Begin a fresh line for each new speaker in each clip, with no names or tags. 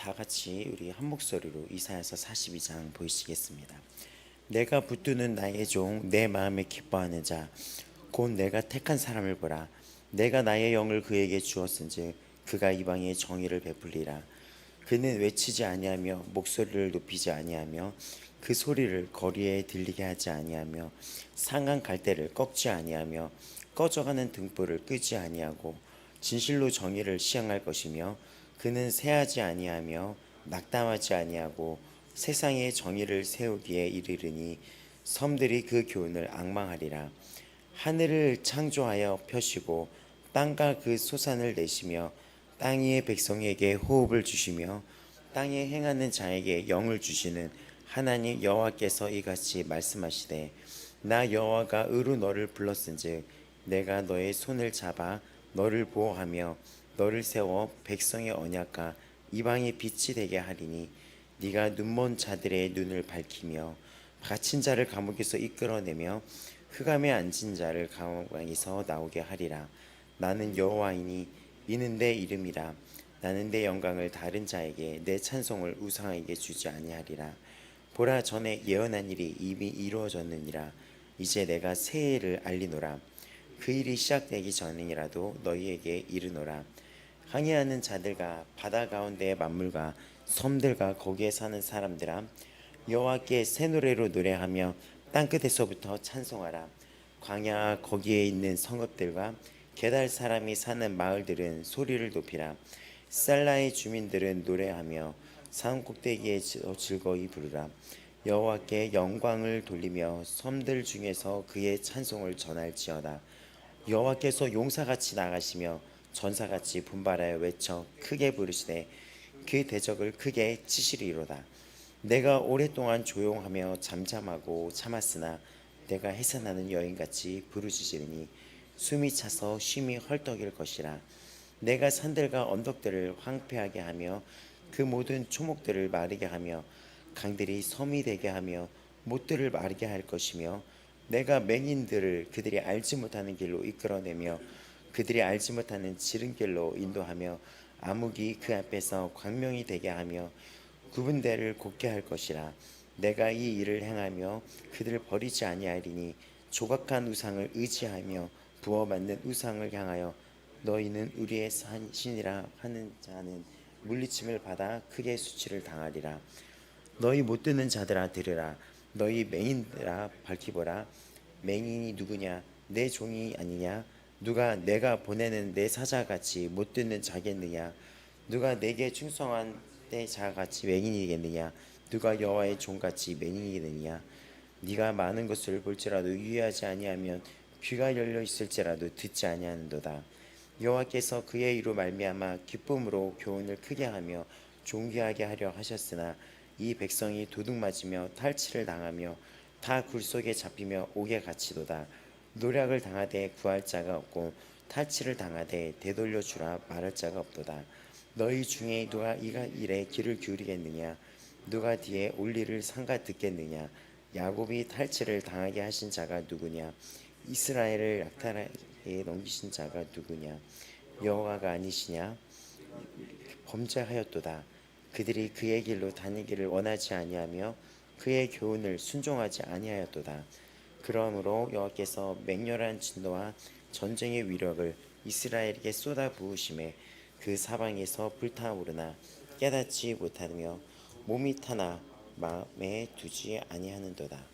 다 같이 우리 한 목소리로 이사야서 42장 보이시겠습니다. 내가 붙드는 나의 종 내 마음에 기뻐하는 자 곧 내가 택한 사람을 보라. 내가 나의 영을 그에게 주었은즉 그가 이방에 정의를 베풀리라. 그는 외치지 아니하며 목소리를 높이지 아니하며 그 소리를 거리에 들리게 하지 아니하며 상한 갈대를 꺾지 아니하며 꺼져가는 등불을 끄지 아니하고 진실로 정의를 시행할 것이며 그는 패하지 아니하며 낙담하지 아니하고 세상에 정의를 세우기에 이르리니 섬들이 그 교훈을 앙망하리라. 하늘을 창조하여 펴시고 땅과 그 소산을 내시며 땅 위의 백성에게 호흡을 주시며 땅에 행하는 자에게 영을 주시는 하나님 여호와께서 이같이 말씀하시되 나 여호와가 의로 너를 불렀은즉 내가 너의 손을 잡아 너를 보호하며 너를 세워 백성의 언약과 이방의 빛이 되게 하리니 네가 눈먼 자들의 눈을 밝히며 갇힌 자를 감옥에서 이끌어내며 흑암에 앉은 자를 감옥에서 나오게 하리라. 나는 여호와이니 이는 내 이름이라. 나는 내 영광을 다른 자에게 내 찬송을 우상에게 주지 아니하리라. 보라, 전에 예언한 일이 이미 이루어졌느니라. 이제 내가 새 일을 알리노라. 그 일이 시작되기 전이라도 너희에게 이르노라. 항해하는 자들과 바다 가운데의 만물과 섬들과 거기에 사는 사람들아, 여호와께 새 노래로 노래하며 땅끝에서부터 찬송하라. 광야 거기에 있는 성읍들과 게달 사람이 사는 마을들은 소리를 높이라. 살라의 주민들은 노래하며 산 꼭대기에 즐거이 부르라. 여호와께 영광을 돌리며 섬들 중에서 그의 찬송을 전할지어다. 여호와께서 용사같이 나가시며 전사같이 분발하여 외쳐 크게 부르시되 그 대적을 크게 치시리로다. 내가 오랫동안 조용하며 잠잠하고 참았으나 내가 해산하는 여인같이 부르짖으리니 숨이 차서 쉼이 헐떡일 것이라. 내가 산들과 언덕들을 황폐하게 하며 그 모든 초목들을 마르게 하며 강들이 섬이 되게 하며 못들을 마르게 할 것이며 내가 맹인들을 그들이 알지 못하는 길로 이끌어내며 그들이 알지 못하는 지름길로 인도하며 암흑이 그 앞에서 광명이 되게 하며 구분대를 곱게 할 것이라. 내가 이 일을 행하며 그들을 버리지 아니하리니 조각한 우상을 의지하며 부어맞는 우상을 향하여 너희는 우리의 신이라 하는 자는 물리침을 받아 크게 수치를 당하리라. 너희 못 듣는 자들아 들으라. 너희 맹인들아 밝히보라. 맹인이 누구냐? 내 종이 아니냐? 누가 내가 보내는 내 사자같이 못 듣는 자겠느냐? 누가 내게 충성한 내 자같이 맹인이겠느냐? 누가 여호와의 종같이 맹인이겠느냐? 네가 많은 것을 볼지라도 유의하지 아니하면 귀가 열려 있을지라도 듣지 아니하는도다. 여호와께서 그의 이로 말미암아 기쁨으로 교훈을 크게 하며 존귀하게 하려 하셨으나 이 백성이 도둑맞으며 탈취를 당하며 다 굴 속에 잡히며 옥에 갇히도다. 노략을 당하되 구할 자가 없고 탈취를 당하되 되돌려 주라 말할 자가 없도다. 너희 중에 누가 이 일에 귀를 기울이겠느냐? 누가 뒤에 올 일을 삼가 듣겠느냐? 야곱이 탈취를 당하게 하신 자가 누구냐? 이스라엘을 약탈에 넘기신 자가 누구냐? 여호와가 아니시냐? 범죄하였도다. 그들이 그의 길로 다니기를 원하지 아니하며 그의 교훈을 순종하지 아니하였도다. 그러므로 여호와께서 맹렬한 진노와 전쟁의 위력을 이스라엘에게 쏟아 부으심에 그 사방에서 불타오르나 깨닫지 못하며 몸이 타나 마음에 두지 아니하는도다.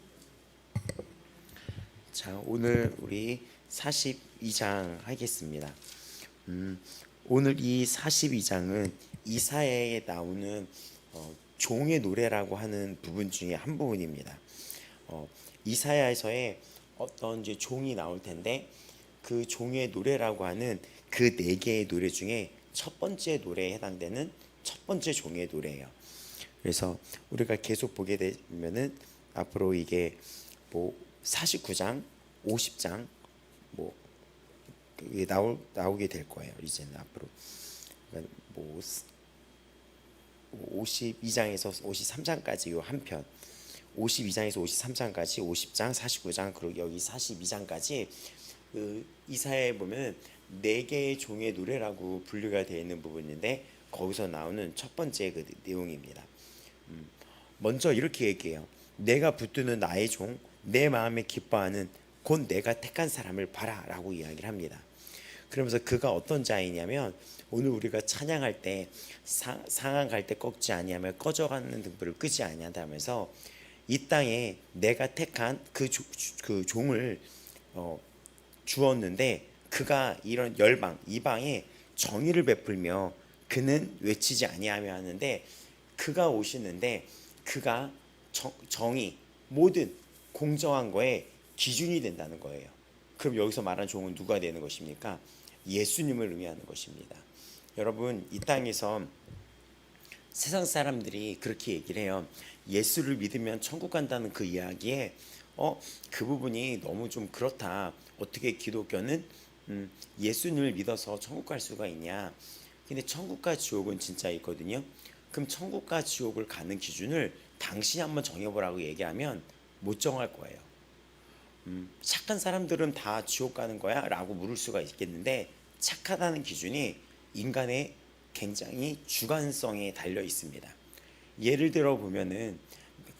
자, 오늘 우리 42장 하겠습니다. 오늘 이 42장은 이사야에 나오는 종의 노래라고 하는 부분 중에 한 부분입니다. 이사야에서의 어떤 이제 종이 나올 텐데 그 종의 노래라고 하는 그 네 개의 노래 중에 첫 번째 노래에 해당되는 첫 번째 종의 노래예요. 그래서 우리가 계속 보게 되면은 앞으로 이게 뭐 49장, 50장 뭐 나오게 될 거예요. 이제는 앞으로 뭐 52장에서 53장까지 요 한 편, 52장에서 53장까지 50장, 49장 그리고 여기 42장까지 그 이사야에 보면 네 개의 종의 노래라고 분류가 되어 있는 부분인데 거기서 나오는 첫 번째 그 내용입니다. 먼저 이렇게 얘기해요. 내가 붙드는 나의 종, 내 마음에 기뻐하는 곧 내가 택한 사람을 봐라라고 이야기를 합니다. 그러면서 그가 어떤 자이냐면 오늘 우리가 찬양할 때 상한 갈 때 꺾지 아니하며 꺼져가는 등불을 끄지 아니한다면서 이 땅에 내가 택한 그 종을 주었는데 그가 이런 열방 이방에 정의를 베풀며 그는 외치지 아니하며 하는데 그가 오시는데 그가 정의 모든 공정한 거에 기준이 된다는 거예요. 그럼 여기서 말하는 종은 누가 되는 것입니까? 예수님을 의미하는 것입니다. 여러분 이 땅에서 세상 사람들이 그렇게 얘기를 해요. 예수를 믿으면 천국 간다는 그 이야기에 그 부분이 너무 좀 그렇다. 어떻게 기독교는 예수님을 믿어서 천국 갈 수가 있냐. 근데 천국과 지옥은 진짜 있거든요. 그럼 천국과 지옥을 가는 기준을 당신이 한번 정해보라고 얘기하면 못 정할 거예요. 착한 사람들은 다 지옥 가는 거야? 라고 물을 수가 있겠는데 착하다는 기준이 인간의 굉장히 주관성에 달려 있습니다. 예를 들어 보면은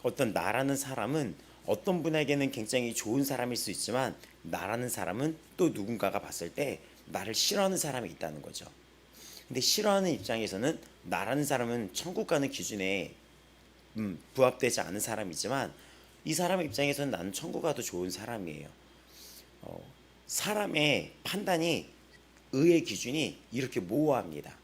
어떤 나라는 사람은 어떤 분에게는 굉장히 좋은 사람일 수 있지만 나라는 사람은 또 누군가가 봤을 때 나를 싫어하는 사람이 있다는 거죠. 근데 싫어하는 입장에서는 나라는 사람은 천국 가는 기준에 부합되지 않은 사람이지만 이 사람의 입장에서는 나는 천국 가도 좋은 사람이에요. 사람의 판단이 의의 기준이 이렇게 모호합니다.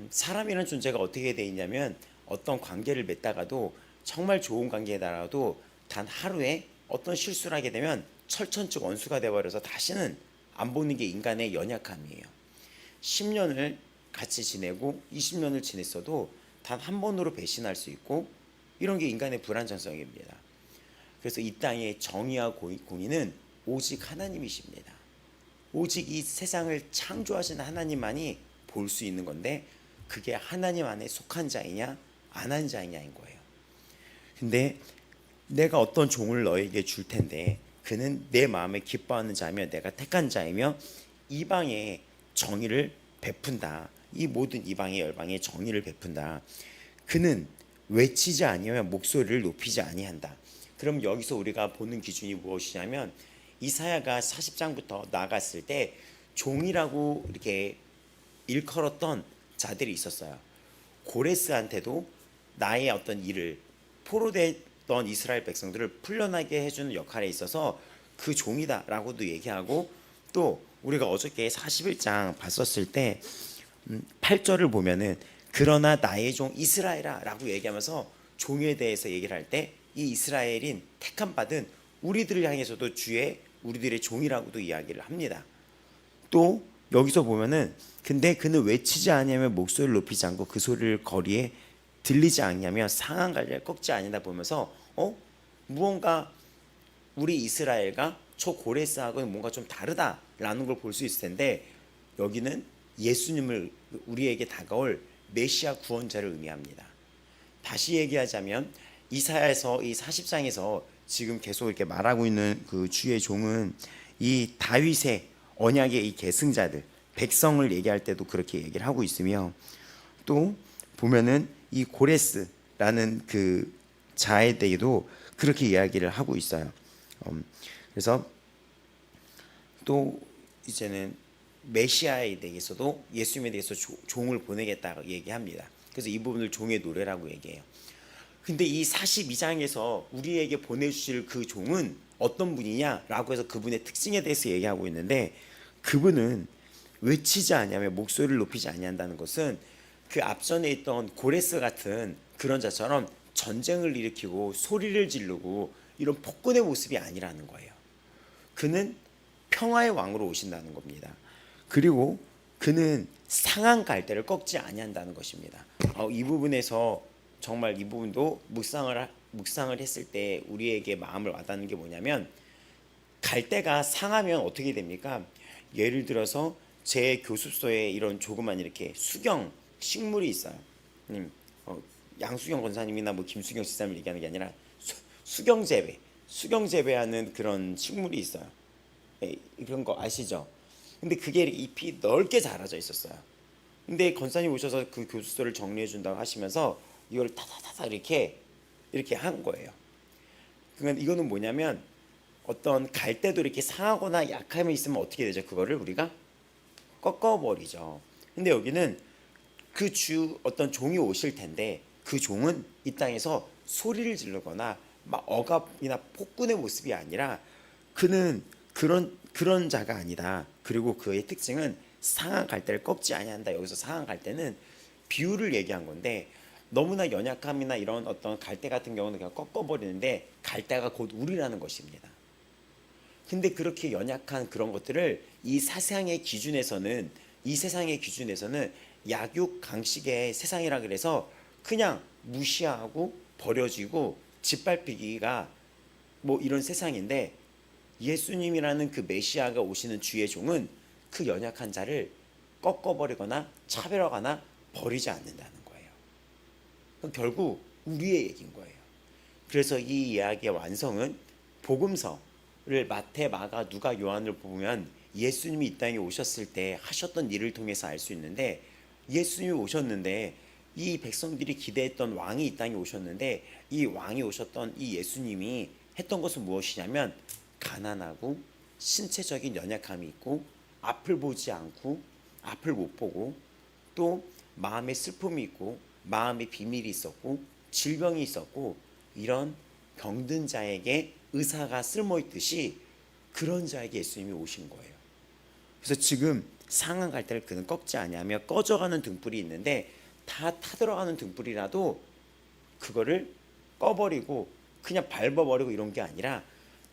사람이라는 존재가 어떻게 되어 있냐면 어떤 관계를 맺다가도 정말 좋은 관계에다가도 단 하루에 어떤 실수를 하게 되면 철천적 원수가 되어버려서 다시는 안 보는 게 인간의 연약함이에요. 10년을 같이 지내고 20년을 지냈어도 단 한 번으로 배신할 수 있고 이런 게 인간의 불완전성입니다. 그래서 이 땅의 정의와 공의는 오직 하나님이십니다. 오직 이 세상을 창조하신 하나님만이 볼 수 있는 건데 그게 하나님 안에 속한 자이냐 안 한 자이냐인 거예요. 근데 내가 어떤 종을 너에게 줄 텐데 그는 내 마음에 기뻐하는 자며 내가 택한 자이며 이방에 정의를 베푼다. 이 모든 이방의 열방에 정의를 베푼다. 그는 외치지 아니하며 목소리를 높이지 아니한다. 그럼 여기서 우리가 보는 기준이 무엇이냐면 이사야가 40장부터 나갔을 때 종이라고 이렇게 일컬었던 자들이 있었어요. 고레스한테도 나의 어떤 일을 포로됐던 이스라엘 백성들을 풀려나게 해주는 역할에 있어서 그 종이다라고도 얘기하고 또 우리가 어저께 41장 봤었을 때 8절을 보면은 그러나 나의 종 이스라엘아 라고 얘기하면서 종에 대해서 얘기를 할 때 이 이스라엘인 택함 받은 우리들을 향해서도 주의 우리들의 종이라고도 이야기를 합니다. 또 여기서 보면은 근데 그는 외치지 아니하며 목소리를 높이지 않고 그 소리를 거리에 들리지 않냐며 상한 갈래를 꺾지 아니다 보면서 무언가 우리 이스라엘과 저 고레스하고는 뭔가 좀 다르다라는 걸 볼 수 있을 텐데 여기는 예수님을 우리에게 다가올 메시아 구원자를 의미합니다. 다시 얘기하자면 이사야에서 이 40장에서 지금 계속 이렇게 말하고 있는 그 주의 종은 이 다윗의 언약의 이 계승자들 백성을 얘기할 때도 그렇게 얘기를 하고 있으며 또 보면은 이 고레스라는 그 자에 대해도 그렇게 이야기를 하고 있어요. 그래서 또 이제는 메시아에 대해서도 예수님에 대해서 종을 보내겠다고 얘기합니다. 그래서 이 부분을 종의 노래라고 얘기해요. 근데 이 42장에서 우리에게 보내주실 그 종은 어떤 분이냐라고 해서 그분의 특징에 대해서 얘기하고 있는데 그분은 외치지 아니하며 목소리를 높이지 아니한다는 것은 그 앞전에 있던 고레스 같은 그런 자처럼 전쟁을 일으키고 소리를 지르고 이런 폭군의 모습이 아니라는 거예요. 그는 평화의 왕으로 오신다는 겁니다. 그리고 그는 상한 갈대를 꺾지 아니한다는 것입니다. 이 부분에서 정말 이 부분도 묵상을 했을 때 우리에게 마음을 와닿는 게 뭐냐면 갈대가 상하면 어떻게 됩니까? 예를 들어서 제 교습소에 이런 조그만 이렇게 수경 식물이 있어요. 양수경 권사님이나 뭐 김수경 지사님을 얘기하는 게 아니라 수경 재배하는 그런 식물이 있어요. 그런 거 아시죠? 근데 그게 잎이 넓게 자라져 있었어요. 근데 권사님 오셔서 그 교수서를 정리해 준다고 하시면서 이걸 타다타다 이렇게 한 거예요. 그러니까 이거는 뭐냐면 어떤 갈대도 이렇게 상하거나 약함이 있으면 어떻게 되죠? 그거를 우리가 꺾어버리죠. 근데 여기는 그 주 어떤 종이 오실 텐데 그 종은 이 땅에서 소리를 지르거나 막 억압이나 폭군의 모습이 아니라 그는 그런 자가 아니다. 그리고 그의 특징은 상한 갈대를 꺾지 아니한다. 여기서 상한 갈대는 비유를 얘기한 건데 너무나 연약함이나 이런 어떤 갈대 같은 경우는 그냥 꺾어버리는데 갈대가 곧 우리라는 것입니다. 근데 그렇게 연약한 그런 것들을 이 세상의 기준에서는 약육 강식의 세상이라 그래서 그냥 무시하고 버려지고 짓밟히기가 뭐 이런 세상인데 예수님이라는 그 메시아가 오시는 주의 종은 그 연약한 자를 꺾어버리거나 차별하거나 버리지 않는다는 거예요. 그럼 결국 우리의 얘기인 거예요. 그래서 이 이야기의 완성은 복음서를 마태, 마가, 누가, 요한을 보면 예수님이 이 땅에 오셨을 때 하셨던 일을 통해서 알 수 있는데 예수님이 오셨는데 이 백성들이 기대했던 왕이 이 땅에 오셨는데 이 왕이 오셨던 이 예수님이 했던 것은 무엇이냐면 가난하고 신체적인 연약함이 있고 앞을 보지 않고 앞을 못 보고 또 마음에 슬픔이 있고 마음에 비밀이 있었고 질병이 있었고 이런 병든 자에게 의사가 쓸모 있듯이 그런 자에게 예수님이 오신 거예요. 그래서 지금 상한 갈대를 그는 꺾지 아니하며 꺼져가는 등불이 있는데 다 타들어가는 등불이라도 그거를 꺼버리고 그냥 밟아버리고 이런 게 아니라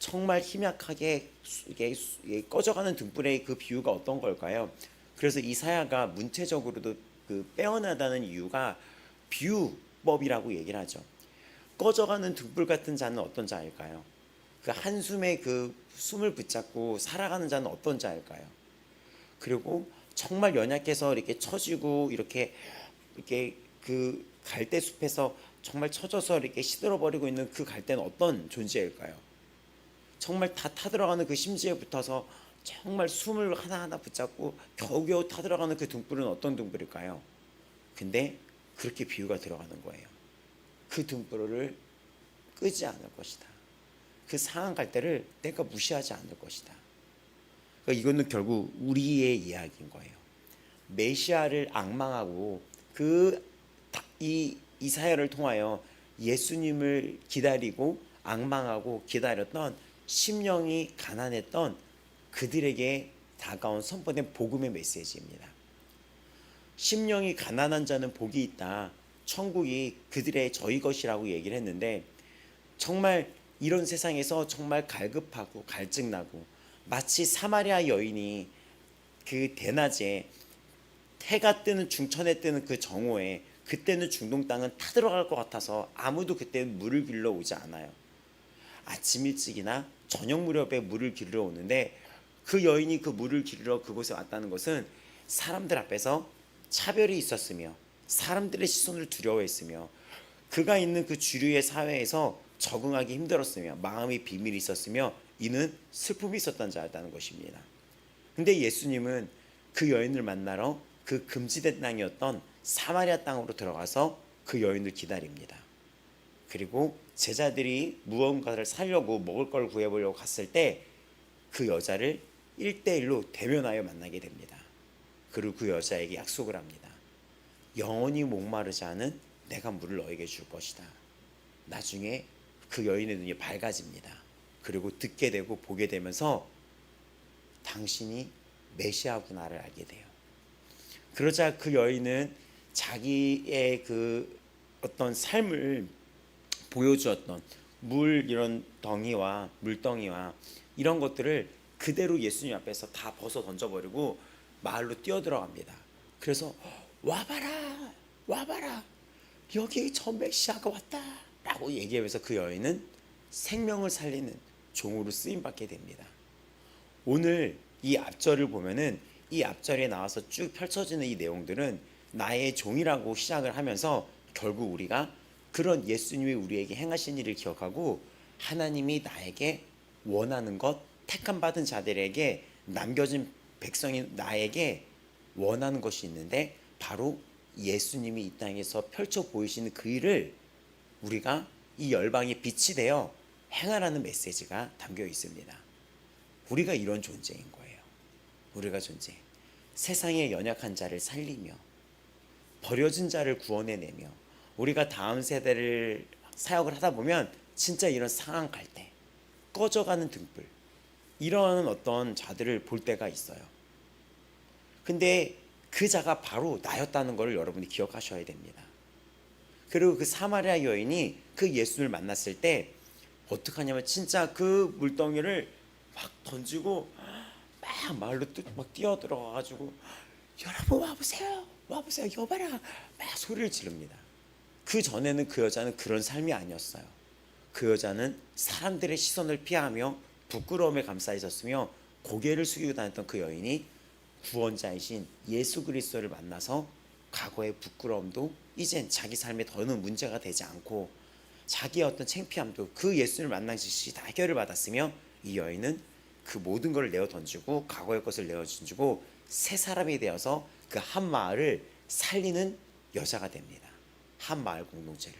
정말 힘약하게 이게 꺼져가는 등불의 그 비유가 어떤 걸까요? 그래서 이사야가 문체적으로도 그 빼어나다는 이유가 비유법이라고 얘기를 하죠. 꺼져가는 등불 같은 자는 어떤 자일까요? 그 한숨에 그 숨을 붙잡고 살아가는 자는 어떤 자일까요? 그리고 정말 연약해서 이렇게 처지고 이렇게 그 갈대 숲에서 정말 처져서 이렇게 시들어버리고 있는 그 갈대는 어떤 존재일까요? 정말 다 타들어가는 그 심지에 붙어서 정말 숨을 하나하나 붙잡고 겨우겨우 타들어가는 그 등불은 어떤 등불일까요? 근데 그렇게 비유가 들어가는 거예요. 그 등불을 끄지 않을 것이다. 그 상한 갈대를 내가 무시하지 않을 것이다. 그러니까 이거는 결국 우리의 이야기인 거예요. 메시아를 앙망하고 이 이사야를 통하여 예수님을 기다리고 앙망하고 기다렸던 심령이 가난했던 그들에게 다가온 선포된 복음의 메시지입니다. 심령이 가난한 자는 복이 있다. 천국이 그들의 저희 것이라고 얘기를 했는데 정말 이런 세상에서 정말 갈급하고 갈증나고 마치 사마리아 여인이 그 대낮에 해가 뜨는 중천에 뜨는 그 정오에 그때는 중동 땅은 타들어갈 것 같아서 아무도 그때는 물을 길러 오지 않아요. 아침 일찍이나 저녁 무렵에 물을 기르러 오는데 그 여인이 그 물을 기르러 그곳에 왔다는 것은 사람들 앞에서 차별이 있었으며 사람들의 시선을 두려워했으며 그가 있는 그 주류의 사회에서 적응하기 힘들었으며 마음의 비밀이 있었으며 이는 슬픔이 있었던 자였다는 것입니다. 근데 예수님은 그 여인을 만나러 그 금지된 땅이었던 사마리아 땅으로 들어가서 그 여인을 기다립니다. 그리고 제자들이 무언가를 사려고 먹을 걸 구해보려고 갔을 때 그 여자를 1대1로 대면하여 만나게 됩니다. 그리고 그 여자에게 약속을 합니다. 영원히 목마르지 않은 내가 물을 너에게 줄 것이다. 나중에 그 여인의 눈이 밝아집니다. 그리고 듣게 되고 보게 되면서 당신이 메시아구나를 알게 돼요. 그러자 그 여인은 자기의 그 어떤 삶을 보여주었던 물 이런 덩이와 물덩이와 이런 것들을 그대로 예수님 앞에서 다 벗어 던져버리고 마을로 뛰어들어갑니다. 그래서 와봐라 와봐라 여기 저 메시아가 왔다 라고 얘기하면서 그 여인은 생명을 살리는 종으로 쓰임받게 됩니다. 오늘 이 앞절을 보면은 이 앞절에 나와서 쭉 펼쳐지는 이 내용들은 나의 종이라고 시작을 하면서 결국 우리가 그런 예수님이 우리에게 행하신 일을 기억하고 하나님이 나에게 원하는 것 택함 받은 자들에게 남겨진 백성이 나에게 원하는 것이 있는데 바로 예수님이 이 땅에서 펼쳐 보이시는 그 일을 우리가 이 열방의 빛이 되어 행하라는 메시지가 담겨 있습니다. 우리가 이런 존재인 거예요. 우리가 존재. 세상의 연약한 자를 살리며 버려진 자를 구원해내며 우리가 다음 세대를 사역을 하다 보면 진짜 이런 상한 갈대, 꺼져가는 등불 이런 어떤 자들을 볼 때가 있어요. 근데 그 자가 바로 나였다는 것을 여러분이 기억하셔야 됩니다. 그리고 그 사마리아 여인이 그 예수를 만났을 때 어떻게 하냐면 진짜 그 물덩이를 막 던지고 막 마을로 막 뛰어들어가가지고 여러분 와보세요, 와보세요, 여봐라 막 소리를 지릅니다. 그 전에는 그 여자는 그런 삶이 아니었어요. 그 여자는 사람들의 시선을 피하며 부끄러움에 감싸 있었으며 고개를 숙이고 다녔던 그 여인이 구원자이신 예수 그리스도를 만나서 과거의 부끄러움도 이젠 자기 삶에 더는 문제가 되지 않고 자기의 어떤 창피함도 그 예수를 만난 즉시 다 해결을 받았으며 이 여인은 그 모든 것을 내어 던지고 과거의 것을 내어 던지고 새 사람이 되어서 그 한 마을을 살리는 여자가 됩니다. 한 마을 공동체를.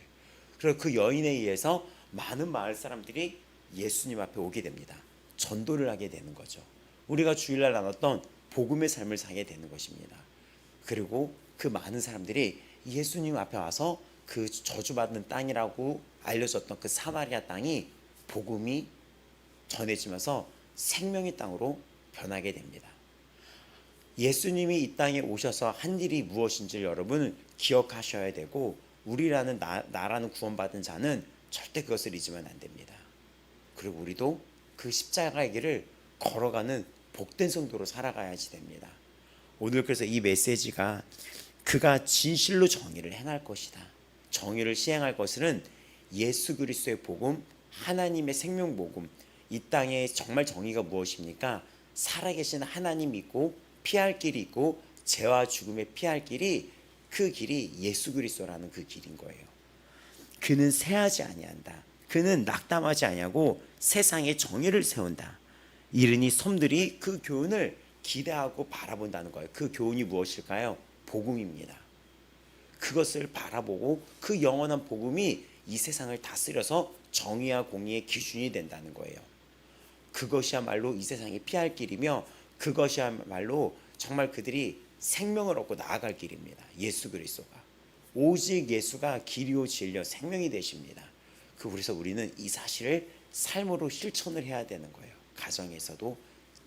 그리고 그 여인에 의해서 많은 마을 사람들이 예수님 앞에 오게 됩니다. 전도를 하게 되는 거죠. 우리가 주일날 나눴던 복음의 삶을 사게 되는 것입니다. 그리고 그 많은 사람들이 예수님 앞에 와서 그 저주받는 땅이라고 알려졌던 그 사마리아 땅이 복음이 전해지면서 생명의 땅으로 변하게 됩니다. 예수님이 이 땅에 오셔서 한 일이 무엇인지 여러분은 기억하셔야 되고 우리라는 나라는 구원받은 자는 절대 그것을 잊으면 안 됩니다. 그리고 우리도 그 십자가의 길을 걸어가는 복된 성도로 살아가야지 됩니다. 오늘 그래서 이 메시지가 그가 진실로 정의를 행할 것이다. 정의를 시행할 것은 예수 그리스도의 복음, 하나님의 생명 복음. 이 땅에 정말 정의가 무엇입니까? 살아계신 하나님 있고 피할 길이 있고 죄와 죽음에 피할 길이 그 길이 예수 그리스도라는 그 길인 거예요. 그는 패하지 아니한다. 그는 낙담하지 아니하고 세상에 정의를 세운다. 이르니 섬들이 그 교훈을 기대하고 바라본다는 거예요. 그 교훈이 무엇일까요? 복음입니다. 그것을 바라보고 그 영원한 복음이 이 세상을 다스려서 정의와 공의의 기준이 된다는 거예요. 그것이야말로 이 세상에 피할 길이며 그것이야말로 정말 그들이 생명을 얻고 나아갈 길입니다. 예수 그리스도가 오직 예수가 길이요 진리요 생명이 되십니다. 그래서 우리는 이 사실을 삶으로 실천을 해야 되는 거예요. 가정에서도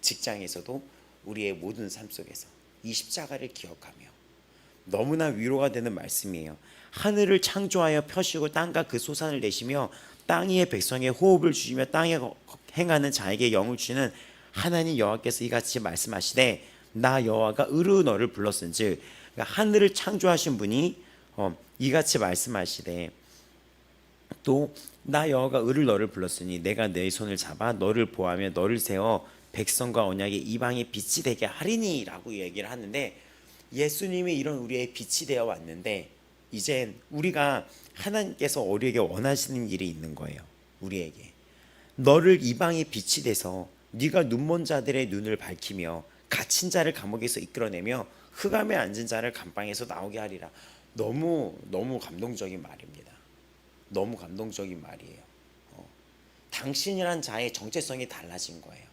직장에서도 우리의 모든 삶 속에서 이 십자가를 기억하며 너무나 위로가 되는 말씀이에요. 하늘을 창조하여 펴시고 땅과 그 소산을 내시며 땅 위의 백성의 호흡을 주시며 땅에 행하는 자에게 영을 주시는 하나님 여호와께서 이같이 말씀하시되 나 여호와가 의로 너를 불렀은즉 그러니까 하늘을 창조하신 분이 이같이 말씀하시되 또 나 여호와가 의를 너를 불렀으니 내가 내 손을 잡아 너를 보호하며 너를 세워 백성과 언약의 이방의 빛이 되게 하리니 라고 얘기를 하는데 예수님이 이런 우리의 빛이 되어 왔는데 이젠 우리가 하나님께서 우리에게 원하시는 일이 있는 거예요. 우리에게 너를 이방의 빛이 돼서 네가 눈먼 자들의 눈을 밝히며 갇힌 자를 감옥에서 이끌어내며 흑암에 앉은 자를 감방에서 나오게 하리라. 너무 감동적인 말입니다. 너무 감동적인 말이에요. 당신이란 자의 정체성이 달라진 거예요.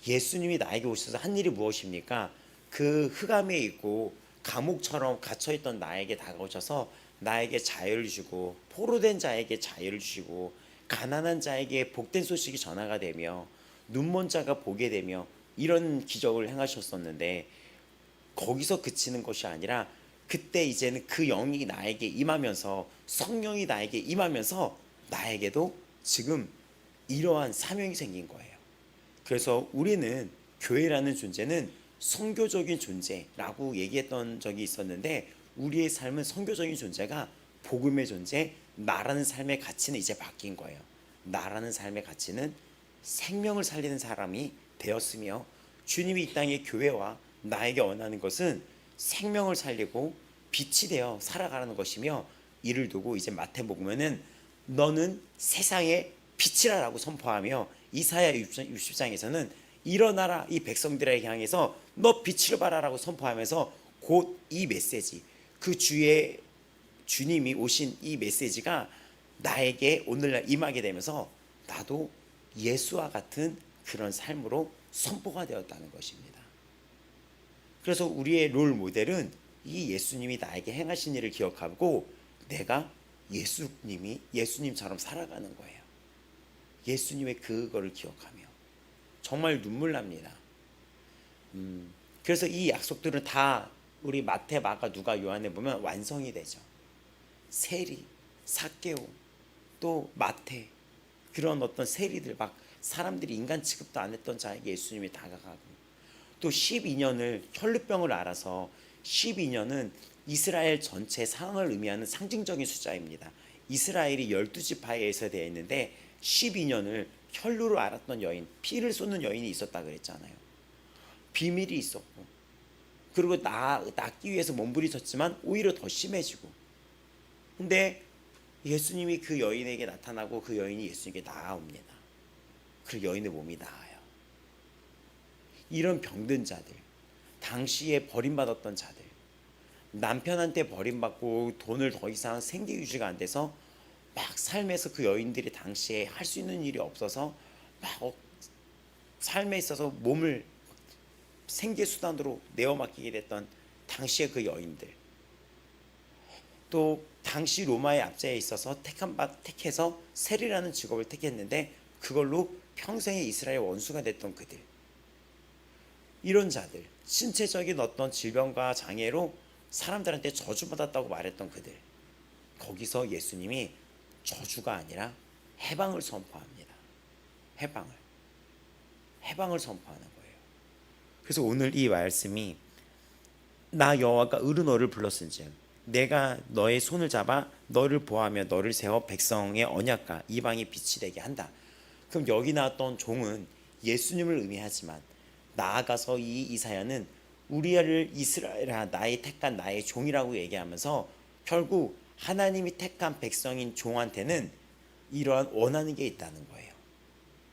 예수님이 나에게 오셔서 한 일이 무엇입니까? 그 흑암에 있고 감옥처럼 갇혀있던 나에게 다가오셔서 나에게 자유를 주고 포로된 자에게 자유를 주시고 가난한 자에게 복된 소식이 전하가 되며 눈먼 자가 보게 되며 이런 기적을 행하셨었는데 거기서 그치는 것이 아니라 그때 이제는 그 영이 나에게 임하면서 성령이 나에게 임하면서 나에게도 지금 이러한 사명이 생긴 거예요. 그래서 우리는 교회라는 존재는 선교적인 존재라고 얘기했던 적이 있었는데 우리의 삶은 선교적인 존재가 복음의 존재, 나라는 삶의 가치는 이제 바뀐 거예요. 나라는 삶의 가치는 생명을 살리는 사람이 되었으며 주님이 이 땅의 교회와 나에게 원하는 것은 생명을 살리고 빛이 되어 살아가는 것이며 이를 두고 이제 마태복음에는 너는 세상의 빛이라라고 선포하며 이사야 60장에서는 일어나라 이 백성들에게 향해서 너 빛을 발하라고 선포하면서 곧 이 메시지, 그 주의 주님이 오신 이 메시지가 나에게 오늘날 임하게 되면서 나도 예수와 같은 그런 삶으로 선포가 되었다는 것입니다. 그래서 우리의 롤 모델은 이 예수님이 나에게 행하신 일을 기억하고 내가 예수님처럼 살아가는 거예요. 예수님의 그거를 기억하며 정말 눈물 납니다. 그래서 이 약속들은 다 우리 마태, 마가, 누가, 요한에 보면 완성이 되죠. 세리, 삭개오, 또 마태, 그런 어떤 세리들, 막 사람들이 인간 취급도 안 했던 자에게 예수님이 다가가고, 또 12년을 혈루병을 앓아서 12년은 이스라엘 전체 상을 의미하는 상징적인 숫자입니다. 이스라엘이 12지파에서 되어 있는데 12년을 혈루를 앓았던 여인, 피를 쏟는 여인이 있었다 그랬잖아요. 비밀이 있었고, 그리고 낫기 위해서 몸부림쳤지만 오히려 더 심해지고, 근데 예수님이 그 여인에게 나타나고 그 여인이 예수님께 나아옵니다. 그리고 여인의 몸이 나아요. 이런 병든 자들, 당시에 버림받았던 자들, 남편한테 버림받고 돈을 더 이상 생계 유지가 안 돼서 막 삶에서 그 여인들이 당시에 할 수 있는 일이 없어서 막 삶에 있어서 몸을 생계 수단으로 내어 맡기게 됐던 당시의 그 여인들, 또 당시 로마의 압제에 있어서 택해서 세리라는 직업을 택했는데 그걸로 평생의 이스라엘 원수가 됐던 그들, 이런 자들, 신체적인 어떤 질병과 장애로 사람들한테 저주받았다고 말했던 그들, 거기서 예수님이 저주가 아니라 해방을 선포합니다. 해방을 선포하는 거예요. 그래서 오늘 이 말씀이 나 여호와가 의로 너를 불렀은즉 내가 너의 손을 잡아 너를 보호하며 너를 세워 백성의 언약과 이방의 빛이 되게 한다. 그럼 여기 나왔던 종은 예수님을 의미하지만 나아가서 이 이사야는 우리를 이스라엘아 나의 택한 나의 종이라고 얘기하면서 결국 하나님이 택한 백성인 종한테는 이러한 원하는 게 있다는 거예요.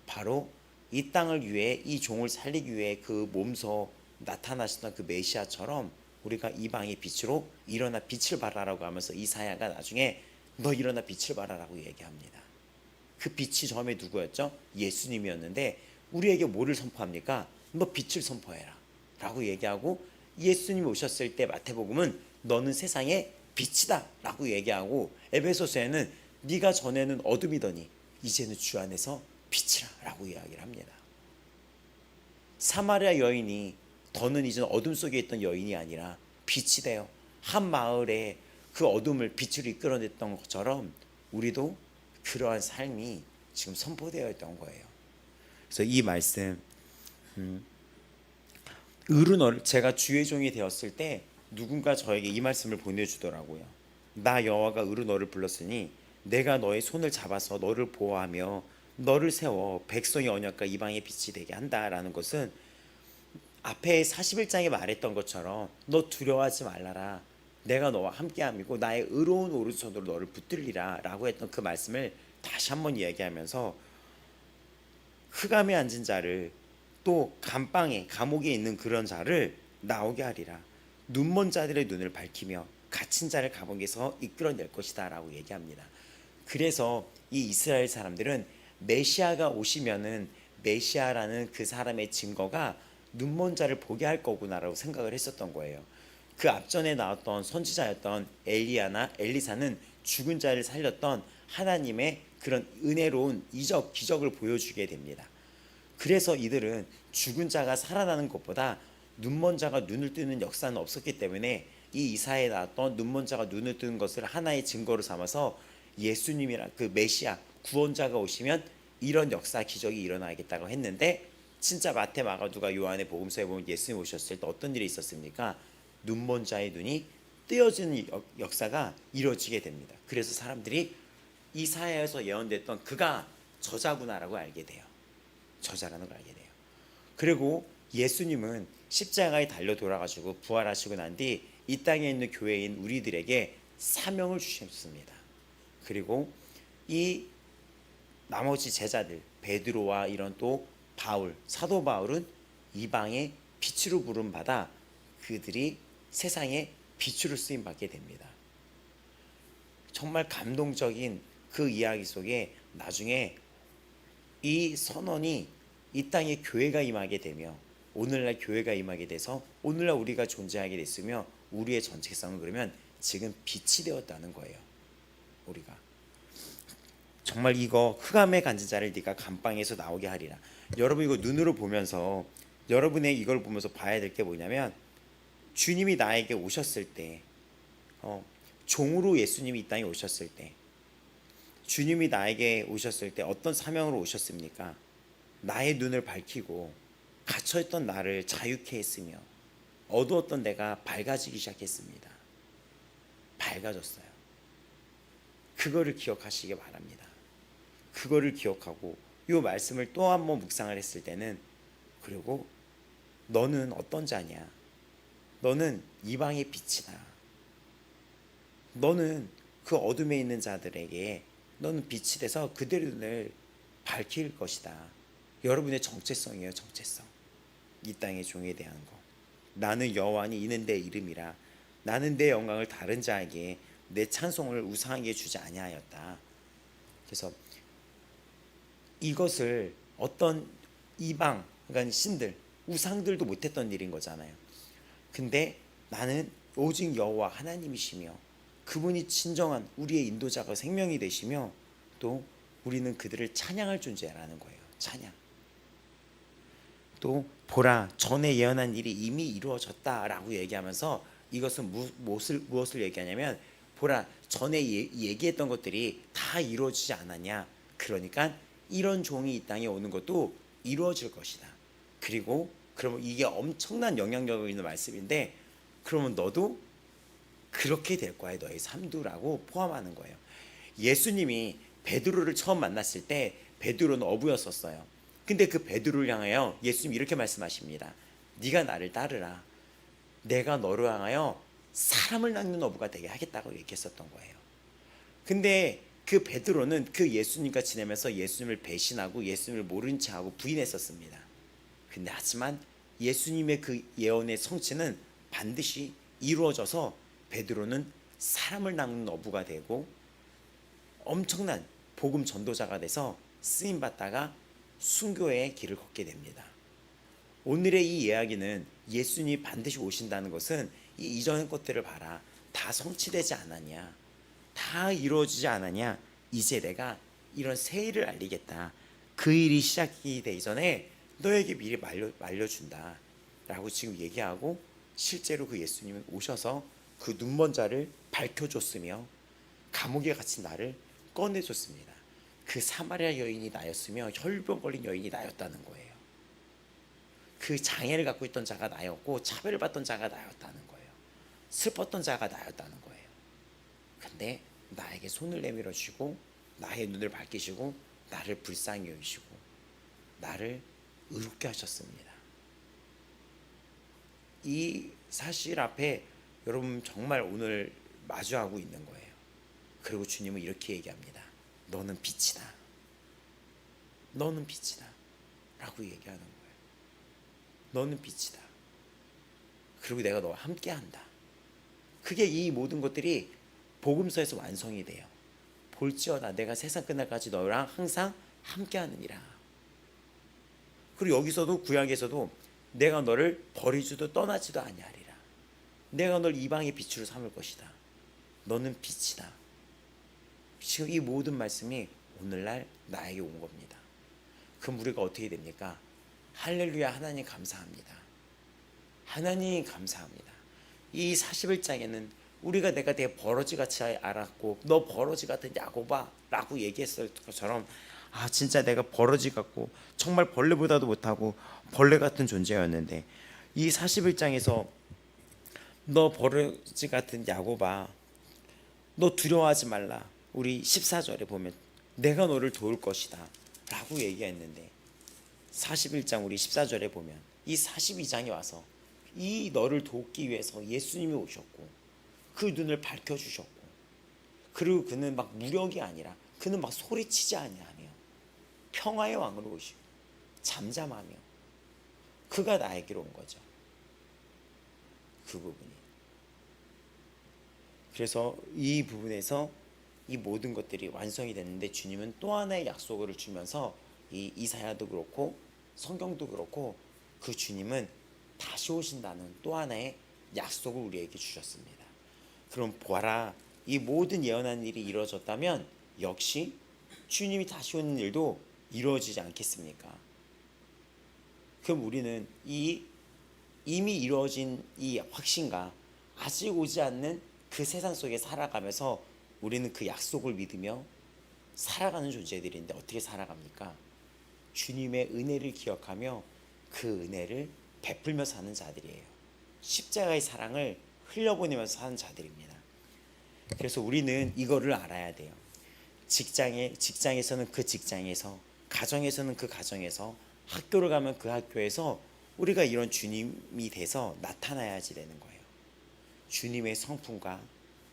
바로 이 땅을 위해 이 종을 살리기 위해 그 몸소 나타나시던 그 메시아처럼 우리가 이방의 빛으로 일어나 빛을 발하라고 하면서 이사야가 나중에 너 일어나 빛을 발하라고 얘기합니다. 그 빛이 처음에 누구였죠? 예수님이었는데 우리에게 뭐를 선포합니까? 너 빛을 선포해라 라고 얘기하고, 예수님이 오셨을 때 마태복음은 너는 세상의 빛이다 라고 얘기하고, 에베소서에는 네가 전에는 어둠이더니 이제는 주 안에서 빛이라 라고 이야기를 합니다. 사마리아 여인이 더는 이제는 어둠 속에 있던 여인이 아니라 빛이 되어 한 마을에 그 어둠을 빛으로 이끌어냈던 것처럼 우리도 그러한 삶이 지금 선포되어 있던 거예요. 그래서 이 말씀, 의로 너를, 제가 주의 종이 되었을 때 누군가 저에게 이 말씀을 보내주더라고요. 나 여호와가 의로 너를 불렀으니 내가 너의 손을 잡아서 너를 보호하며 너를 세워 백성의 언약과 이방의 빛이 되게 한다라는 것은 앞에 41장에 말했던 것처럼 너 두려워하지 말라라, 내가 너와 함께함이고 나의 의로운 오른손으로 너를 붙들리라 라고 했던 그 말씀을 다시 한번 이야기하면서 흑암에 앉은 자를, 또 감방에 감옥에 있는 그런 자를 나오게 하리라, 눈먼 자들의 눈을 밝히며 갇힌 자를 감옥에서 이끌어낼 것이다 라고 얘기합니다. 그래서 이 이스라엘 사람들은 메시아가 오시면은 메시아라는 그 사람의 증거가 눈먼 자를 보게 할 거구나라고 생각을 했었던 거예요. 그 앞전에 나왔던 선지자였던 엘리야나 엘리사는 죽은 자를 살렸던 하나님의 그런 은혜로운 이적 기적을 보여주게 됩니다. 그래서 이들은 죽은 자가 살아나는 것보다 눈먼 자가 눈을 뜨는 역사는 없었기 때문에 이 이사야에 나왔던 눈먼 자가 눈을 뜨는 것을 하나의 증거로 삼아서 예수님이란 그 메시아 구원자가 오시면 이런 역사 기적이 일어나겠다고 했는데, 진짜 마태, 마가, 누가, 요한의 복음서에 보면 예수님 오셨을 때 어떤 일이 있었습니까? 눈먼 자의 눈이 뜨여지는 역사가 이루어지게 됩니다. 그래서 사람들이 이사야에서 예언됐던 그가 저자구나라고 알게 돼요. 저자라는 걸 알게 돼요. 그리고 예수님은 십자가에 달려 돌아가시고 부활하시고 난 뒤 이 땅에 있는 교회인 우리들에게 사명을 주셨습니다. 그리고 이 나머지 제자들 베드로와 이런 또 바울, 사도 바울은 이방의 빛으로 부름받아 그들이 세상에 빛으로 쓰임받게 됩니다. 정말 감동적인 그 이야기 속에 나중에 이 선언이 이 땅에 교회가 임하게 되며 오늘날 교회가 임하게 돼서 오늘날 우리가 존재하게 됐으며 우리의 정체성은 그러면 지금 빛이 되었다는 거예요. 우리가 정말 이거 흑암에 갇은 자를 네가 감방에서 나오게 하리라. 여러분 이거 눈으로 보면서 여러분의 이걸 보면서 봐야 될 게 뭐냐면 주님이 나에게 오셨을 때 종으로 예수님이 이 땅에 오셨을 때 주님이 나에게 오셨을 때 어떤 사명으로 오셨습니까? 나의 눈을 밝히고 갇혀있던 나를 자유케 했으며 어두웠던 내가 밝아지기 시작했습니다. 밝아졌어요. 그거를 기억하시기 바랍니다. 그거를 기억하고 이 말씀을 또 한 번 묵상을 했을 때는 그리고 너는 어떤 자냐? 너는 이방의 빛이다. 너는 그 어둠에 있는 자들에게 너는 빛이 돼서 그들의 눈을 밝힐 것이다. 여러분의 정체성이에요. 정체성. 이 땅의 종에 대한 거. 나는 여호와니 이는 내 이름이라. 나는 내 영광을 다른 자에게 내 찬송을 우상에게 주지 아니하였다. 그래서 이것을 어떤 이방 그러니까 신들 우상들도 못했던 일인 거잖아요. 근데 나는 오직 여호와 하나님이시며 그분이 진정한 우리의 인도자가 생명이 되시며 또 우리는 그들을 찬양할 존재라는 거예요. 찬양. 또 보라 전에 예언한 일이 이미 이루어졌다라고 얘기하면서 이것은 무엇을 얘기하냐면 보라 전에 얘기했던 것들이 다 이루어지지 않았냐. 그러니까 이런 종이 이 땅에 오는 것도 이루어질 것이다. 그리고 그러면 이게 엄청난 영향력이 있는 말씀인데 그러면 너도 그렇게 될 거야. 너의 삶도라고 포함하는 거예요. 예수님이 베드로를 처음 만났을 때 베드로는 어부였었어요. 근데 그 베드로를 향하여 예수님이 이렇게 말씀하십니다. 네가 나를 따르라. 내가 너를 향하여 사람을 낚는 어부가 되게 하겠다고 얘기했었던 거예요. 근데 그 베드로는 그 예수님과 지내면서 예수님을 배신하고 예수님을 모른 척하고 부인했었습니다. 근데 하지만 예수님의 그 예언의 성취는 반드시 이루어져서 베드로는 사람을 낚는 어부가 되고 엄청난 복음 전도자가 돼서 쓰임받다가 순교의 길을 걷게 됩니다. 오늘의 이 이야기는 예수님이 반드시 오신다는 것은 이 이전의 것들을 봐라. 다 성취되지 않았냐. 다 이루어지지 않았냐. 이제 내가 이런 새 일을 알리겠다. 그 일이 시작이 되기 전에 너에게 미리 말려준다 라고 지금 얘기하고 실제로 그 예수님은 오셔서 그 눈먼 자를 밝혀줬으며 감옥에 갇힌 나를 꺼내줬습니다. 그 사마리아 여인이 나였으며 혈병 걸린 여인이 나였다는 거예요. 그 장애를 갖고 있던 자가 나였고 차별을 받던 자가 나였다는 거예요. 슬펐던 자가 나였다는 거예요. 근데 나에게 손을 내밀어 주시고 나의 눈을 밝히시고 나를 불쌍히 여기시고 나를 의롭게 하셨습니다. 이 사실 앞에 여러분 정말 오늘 마주하고 있는 거예요. 그리고 주님은 이렇게 얘기합니다. 너는 빛이다. 너는 빛이다. 라고 얘기하는 거예요. 너는 빛이다. 그리고 내가 너와 함께 한다. 그게 이 모든 것들이 복음서에서 완성이 돼요. 볼지어다 내가 세상 끝날까지 너랑 항상 함께 하느니라. 그리고 여기서도 구약에서도 내가 너를 버리지도 떠나지도 아니하리라. 내가 널 이방의 빛으로 삼을 것이다. 너는 빛이다. 지금 이 모든 말씀이 오늘날 나에게 온 겁니다. 그럼 우리가 어떻게 됩니까? 할렐루야 하나님 감사합니다. 하나님 감사합니다. 이 41장에는 우리가 내가 되게 버러지같이 알았고 너 버러지 같은 야곱아 라고 얘기했을 것처럼 아 진짜 내가 버러지 같고 정말 벌레보다도 못하고 벌레 같은 존재였는데 이 41장에서 너 버러지 같은 야곱아 너 두려워하지 말라. 우리 14절에 보면 내가 너를 도울 것이다 라고 얘기했는데 41장 우리 14절에 보면 이 42장에 와서 이 너를 돕기 위해서 예수님이 오셨고 그 눈을 밝혀주셨고 그리고 그는 막 무력이 아니라 그는 막 소리치지 아니하며 평화의 왕으로 오시고 잠잠하며 그가 나에게로 온 거죠. 그 부분이. 그래서 이 부분에서 이 모든 것들이 완성이 됐는데 주님은 또 하나의 약속을 주면서 이 이사야도 그렇고 성경도 그렇고 그 주님은 다시 오신다는 또 하나의 약속을 우리에게 주셨습니다. 그럼 보아라, 이 모든 예언한 일이 이루어졌다면 역시 주님이 다시 오는 일도 이루어지지 않겠습니까? 그럼 우리는 이 이미 이루어진 이 확신과 아직 오지 않는 그 세상 속에 살아가면서 우리는 그 약속을 믿으며 살아가는 존재들인데 어떻게 살아갑니까? 주님의 은혜를 기억하며 그 은혜를 베풀며 사는 자들이에요. 십자가의 사랑을 흘려보내면서 사는 자들입니다. 그래서 우리는 이거를 알아야 돼요. 직장에서는 그 직장에서, 가정에서는 그 가정에서, 학교를 가면 그 학교에서 우리가 이런 주님이 돼서 나타나야지 되는 거예요. 주님의 성품과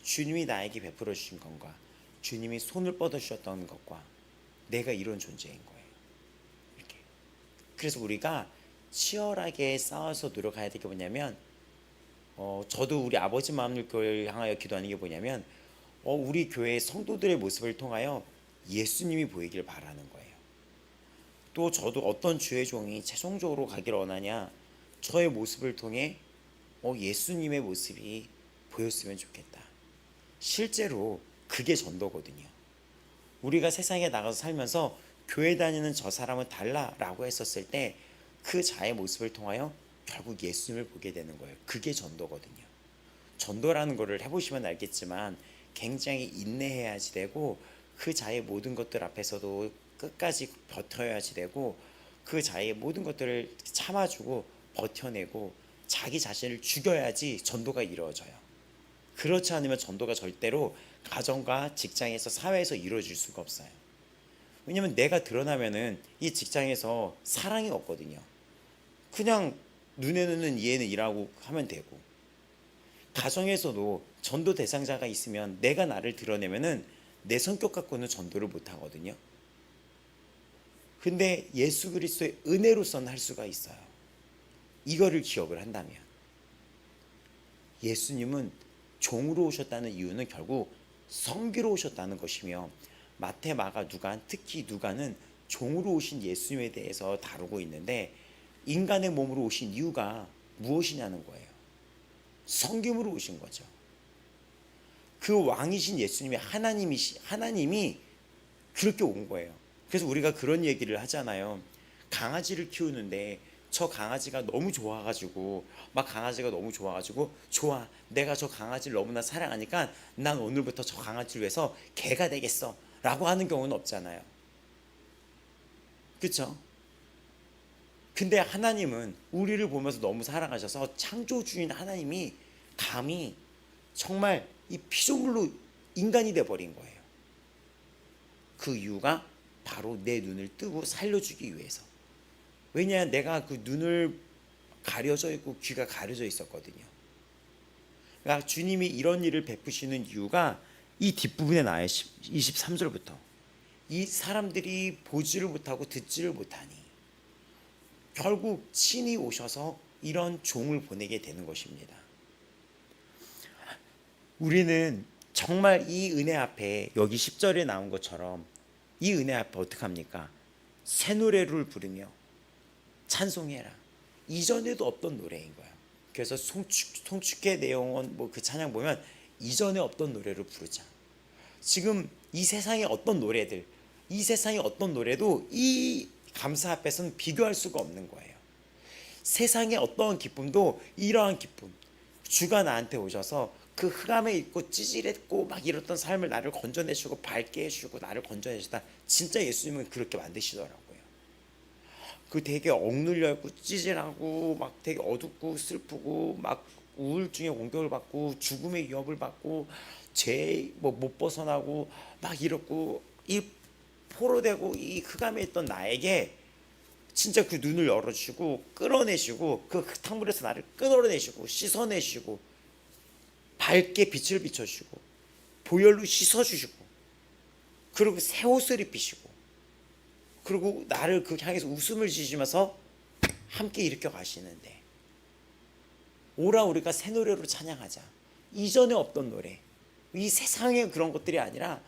주님이 나에게 베풀어 주신 것과 주님이 손을 뻗어 주셨던 것과 내가 이런 존재인 거예요. 이렇게. 그래서 우리가 치열하게 싸워서 노력해야 될 게 뭐냐면 저도 우리 아버지 마음교회를 향하여 기도하는 게 뭐냐면 우리 교회 성도들의 모습을 통하여 예수님이 보이길 바라는 거예요. 또 저도 어떤 주의 종이 최종적으로 가기를 원하냐, 저의 모습을 통해 예수님의 모습이 보였으면 좋겠다. 실제로 그게 전도거든요. 우리가 세상에 나가서 살면서 교회 다니는 저 사람은 달라라고 했었을 때 그 자의 모습을 통하여 결국 예수님을 보게 되는 거예요. 그게 전도거든요. 전도라는 거를 해보시면 알겠지만 굉장히 인내해야지 되고 그 자의 모든 것들 앞에서도 끝까지 버텨야지 되고 그 자의 모든 것들을 참아주고 버텨내고 자기 자신을 죽여야지 전도가 이루어져요. 그렇지 않으면 전도가 절대로 가정과 직장에서 사회에서 이루어질 수가 없어요. 왜냐면 내가 드러나면은 이 직장에서 사랑이 없거든요. 그냥 눈에는 얘는 일하고 하면 되고, 가정에서도 전도 대상자가 있으면 내가 나를 드러내면은 내 성격 갖고는 전도를 못 하거든요. 근데 예수 그리스도의 은혜로서는 할 수가 있어요. 이거를 기억을 한다면. 예수님은 종으로 오셨다는 이유는 결국 섬기러 오셨다는 것이며, 마태, 마가, 누가, 특히 누가는 종으로 오신 예수님에 대해서 다루고 있는데 인간의 몸으로 오신 이유가 무엇이냐는 거예요. 섬김으로 오신 거죠. 그 왕이신 예수님이 하나님이 그렇게 온 거예요. 그래서 우리가 그런 얘기를 하잖아요. 강아지를 키우는데 저 강아지가 너무 좋아가지고 좋아, 내가 저 강아지를 너무나 사랑하니까 난 오늘부터 저 강아지를 위해서 개가 되겠어 라고 하는 경우는 없잖아요. 그렇죠? 근데 하나님은 우리를 보면서 너무 사랑하셔서 창조주인 하나님이 감히 정말 이 피조물로 인간이 돼버린 거예요. 그 이유가 바로 내 눈을 뜨고 살려주기 위해서. 왜냐, 내가 그 눈을 가려져 있고 귀가 가려져 있었거든요. 그러니까 주님이 이런 일을 베푸시는 이유가 이 뒷부분에 나와요. 23절부터 이 사람들이 보지를 못하고 듣지를 못하니 결국 친히 오셔서 이런 종을 보내게 되는 것입니다. 우리는 정말 이 은혜 앞에 여기 10절에 나온 것처럼 이 은혜 앞에 어떻게 합니까? 새 노래를 부르며 찬송해라. 이전에도 없던 노래인 거예요. 그래서 송축의 내용은 그 찬양 보면 이전에 없던 노래를 부르자. 지금 이 세상의 어떤 노래들, 이 세상의 어떤 노래도 이 감사 앞에서는 비교할 수가 없는 거예요. 세상의 어떠한 기쁨도 이러한 기쁨, 주가 나한테 오셔서 그 흑암에 있고 찌질했고 막 이랬던 삶을 나를 건져내시고 밝게 해주고 나를 건져내시다. 진짜 예수님은 그렇게 만드시더라고요. 그 되게 억눌려 있고 찌질하고 막 되게 어둡고 슬프고 막 우울증에 공격을 받고 죽음의 위협을 받고 죄 못 벗어나고 막 이렇고 이 포로되고 이 흑암에 있던 나에게 진짜 그 눈을 열어주시고 끌어내시고 그 흙탕물에서 나를 끌어내시고 씻어내시고 밝게 빛을 비춰주시고 보혈로 씻어주시고 그리고 새 옷을 입히시고 그리고 나를 그 향해서 웃음을 지시면서 함께 일으켜 가시는데 오라 우리가 새 노래로 찬양하자. 이전에 없던 노래, 이 세상의 그런 것들이 아니라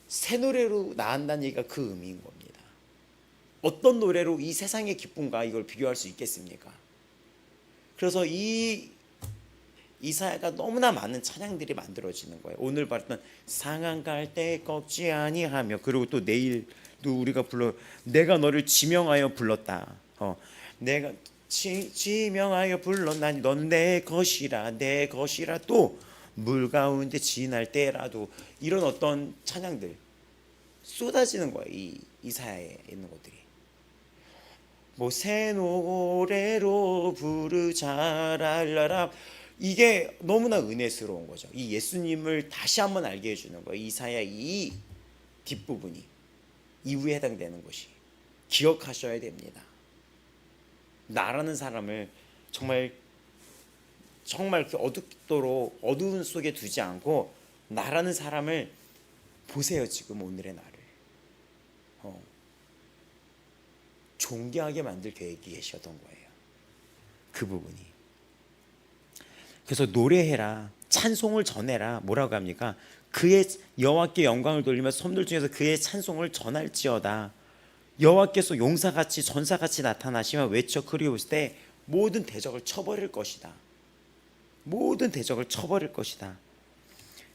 새 노래로 나간다는 얘기가 그 의미인 겁니다. 어떤 노래로 이 세상의 기쁨과 이걸 비교할 수 있겠습니까? 그래서 이 이사야가 너무나 많은 찬양들이 만들어지는 거예요. 오늘 봤던 상한 갈 때 꺾지 아니하며, 그리고 또 내일도 우리가 불러 내가 너를 지명하여 불렀다. 내가 지명하여 불렀나니 너는 내 것이라 내 것이라. 또 물 가운데 지날 때라도, 이런 어떤 찬양들 쏟아지는 거예요. 이 이사야에 있는 것들이. 뭐 새 노래로 부르자 랄라라, 이게 너무나 은혜스러운 거죠. 이 예수님을 다시 한번 알게 해주는 거예요. 이사야 이 뒷부분이 이후에 해당되는 것이. 기억하셔야 됩니다. 나라는 사람을 정말 어둡도록 어두운 속에 두지 않고, 나라는 사람을 보세요. 지금 오늘의 나를 존귀하게 만들 계획이 계셨던 거예요. 그 부분이. 그래서 노래해라, 찬송을 전해라. 뭐라고 합니까? 그의 여호와께 영광을 돌리며 섬들 중에서 그의 찬송을 전할지어다. 여호와께서 용사같이 전사같이 나타나시며 외쳐 그리우실 때 모든 대적을 쳐버릴 것이다. 모든 대적을 쳐버릴 것이다.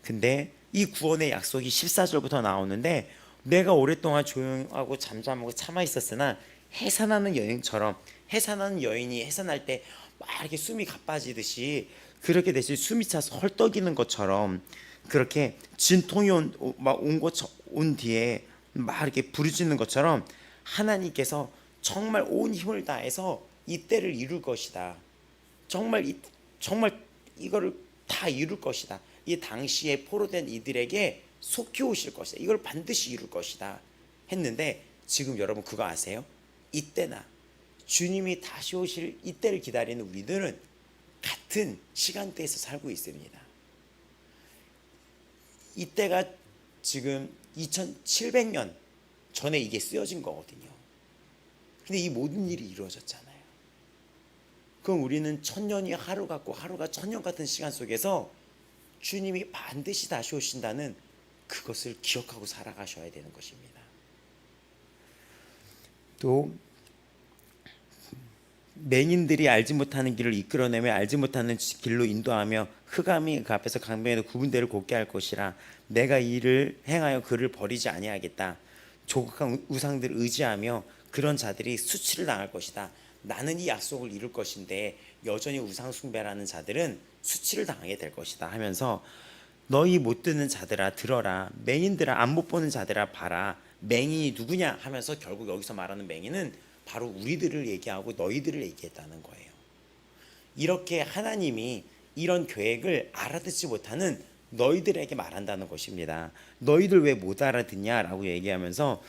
근데 이 구원의 약속이 14절부터 나오는데, 내가 오랫동안 조용하고 잠잠하고 참아 있었으나 해산하는 여인처럼, 해산하는 여인이 해산할 때 막 이렇게 숨이 가빠지듯이, 그렇게 대신 숨이 차서 헐떡이는 것처럼, 그렇게 진통이 온 뒤에 막 이렇게 부르짖는 것처럼 하나님께서 정말 온 힘을 다해서 이 때를 이룰 것이다. 정말 이거를 다 이룰 것이다. 이 당시에 포로된 이들에게 속히 오실 것이다. 이걸 반드시 이룰 것이다 했는데, 지금 여러분 그거 아세요? 이때나 주님이 다시 오실 이때를 기다리는 우리들은 같은 시간대에서 살고 있습니다. 이때가 지금 2700년 전에 이게 쓰여진 거거든요. 근데 이 모든 일이 이루어졌잖아요. 그럼 우리는 1000년이 하루 같고 하루가 1000년 같은 시간 속에서 주님이 반드시 다시 오신다는 그것을 기억하고 살아가셔야 되는 것입니다. 또 맹인들이 알지 못하는 길을 이끌어내며 알지 못하는 길로 인도하며 흑암이 그 앞에서 강변에도 구분대를 곱게 할 것이라. 내가 이 일을 행하여 그를 버리지 아니하겠다. 조각한 우상들을 의지하며 그런 자들이 수치를 당할 것이다. 나는 이 약속을 이룰 것인데 여전히 우상 숭배라는 자들은 수치를 당하게 될 것이다 하면서, 너희 못 듣는 자들아 들어라, 맹인들아 안 못 보는 자들아 봐라. 맹인이 누구냐 하면서 결국 여기서 말하는 맹인은 바로 우리들을 얘기하고 너희들을 얘기했다는 거예요. 이렇게 하나님이 이런 계획을 알아듣지 못하는 너희들에게 말한다는 것입니다. 너희들 왜 못 알아듣냐라고 얘기하면서,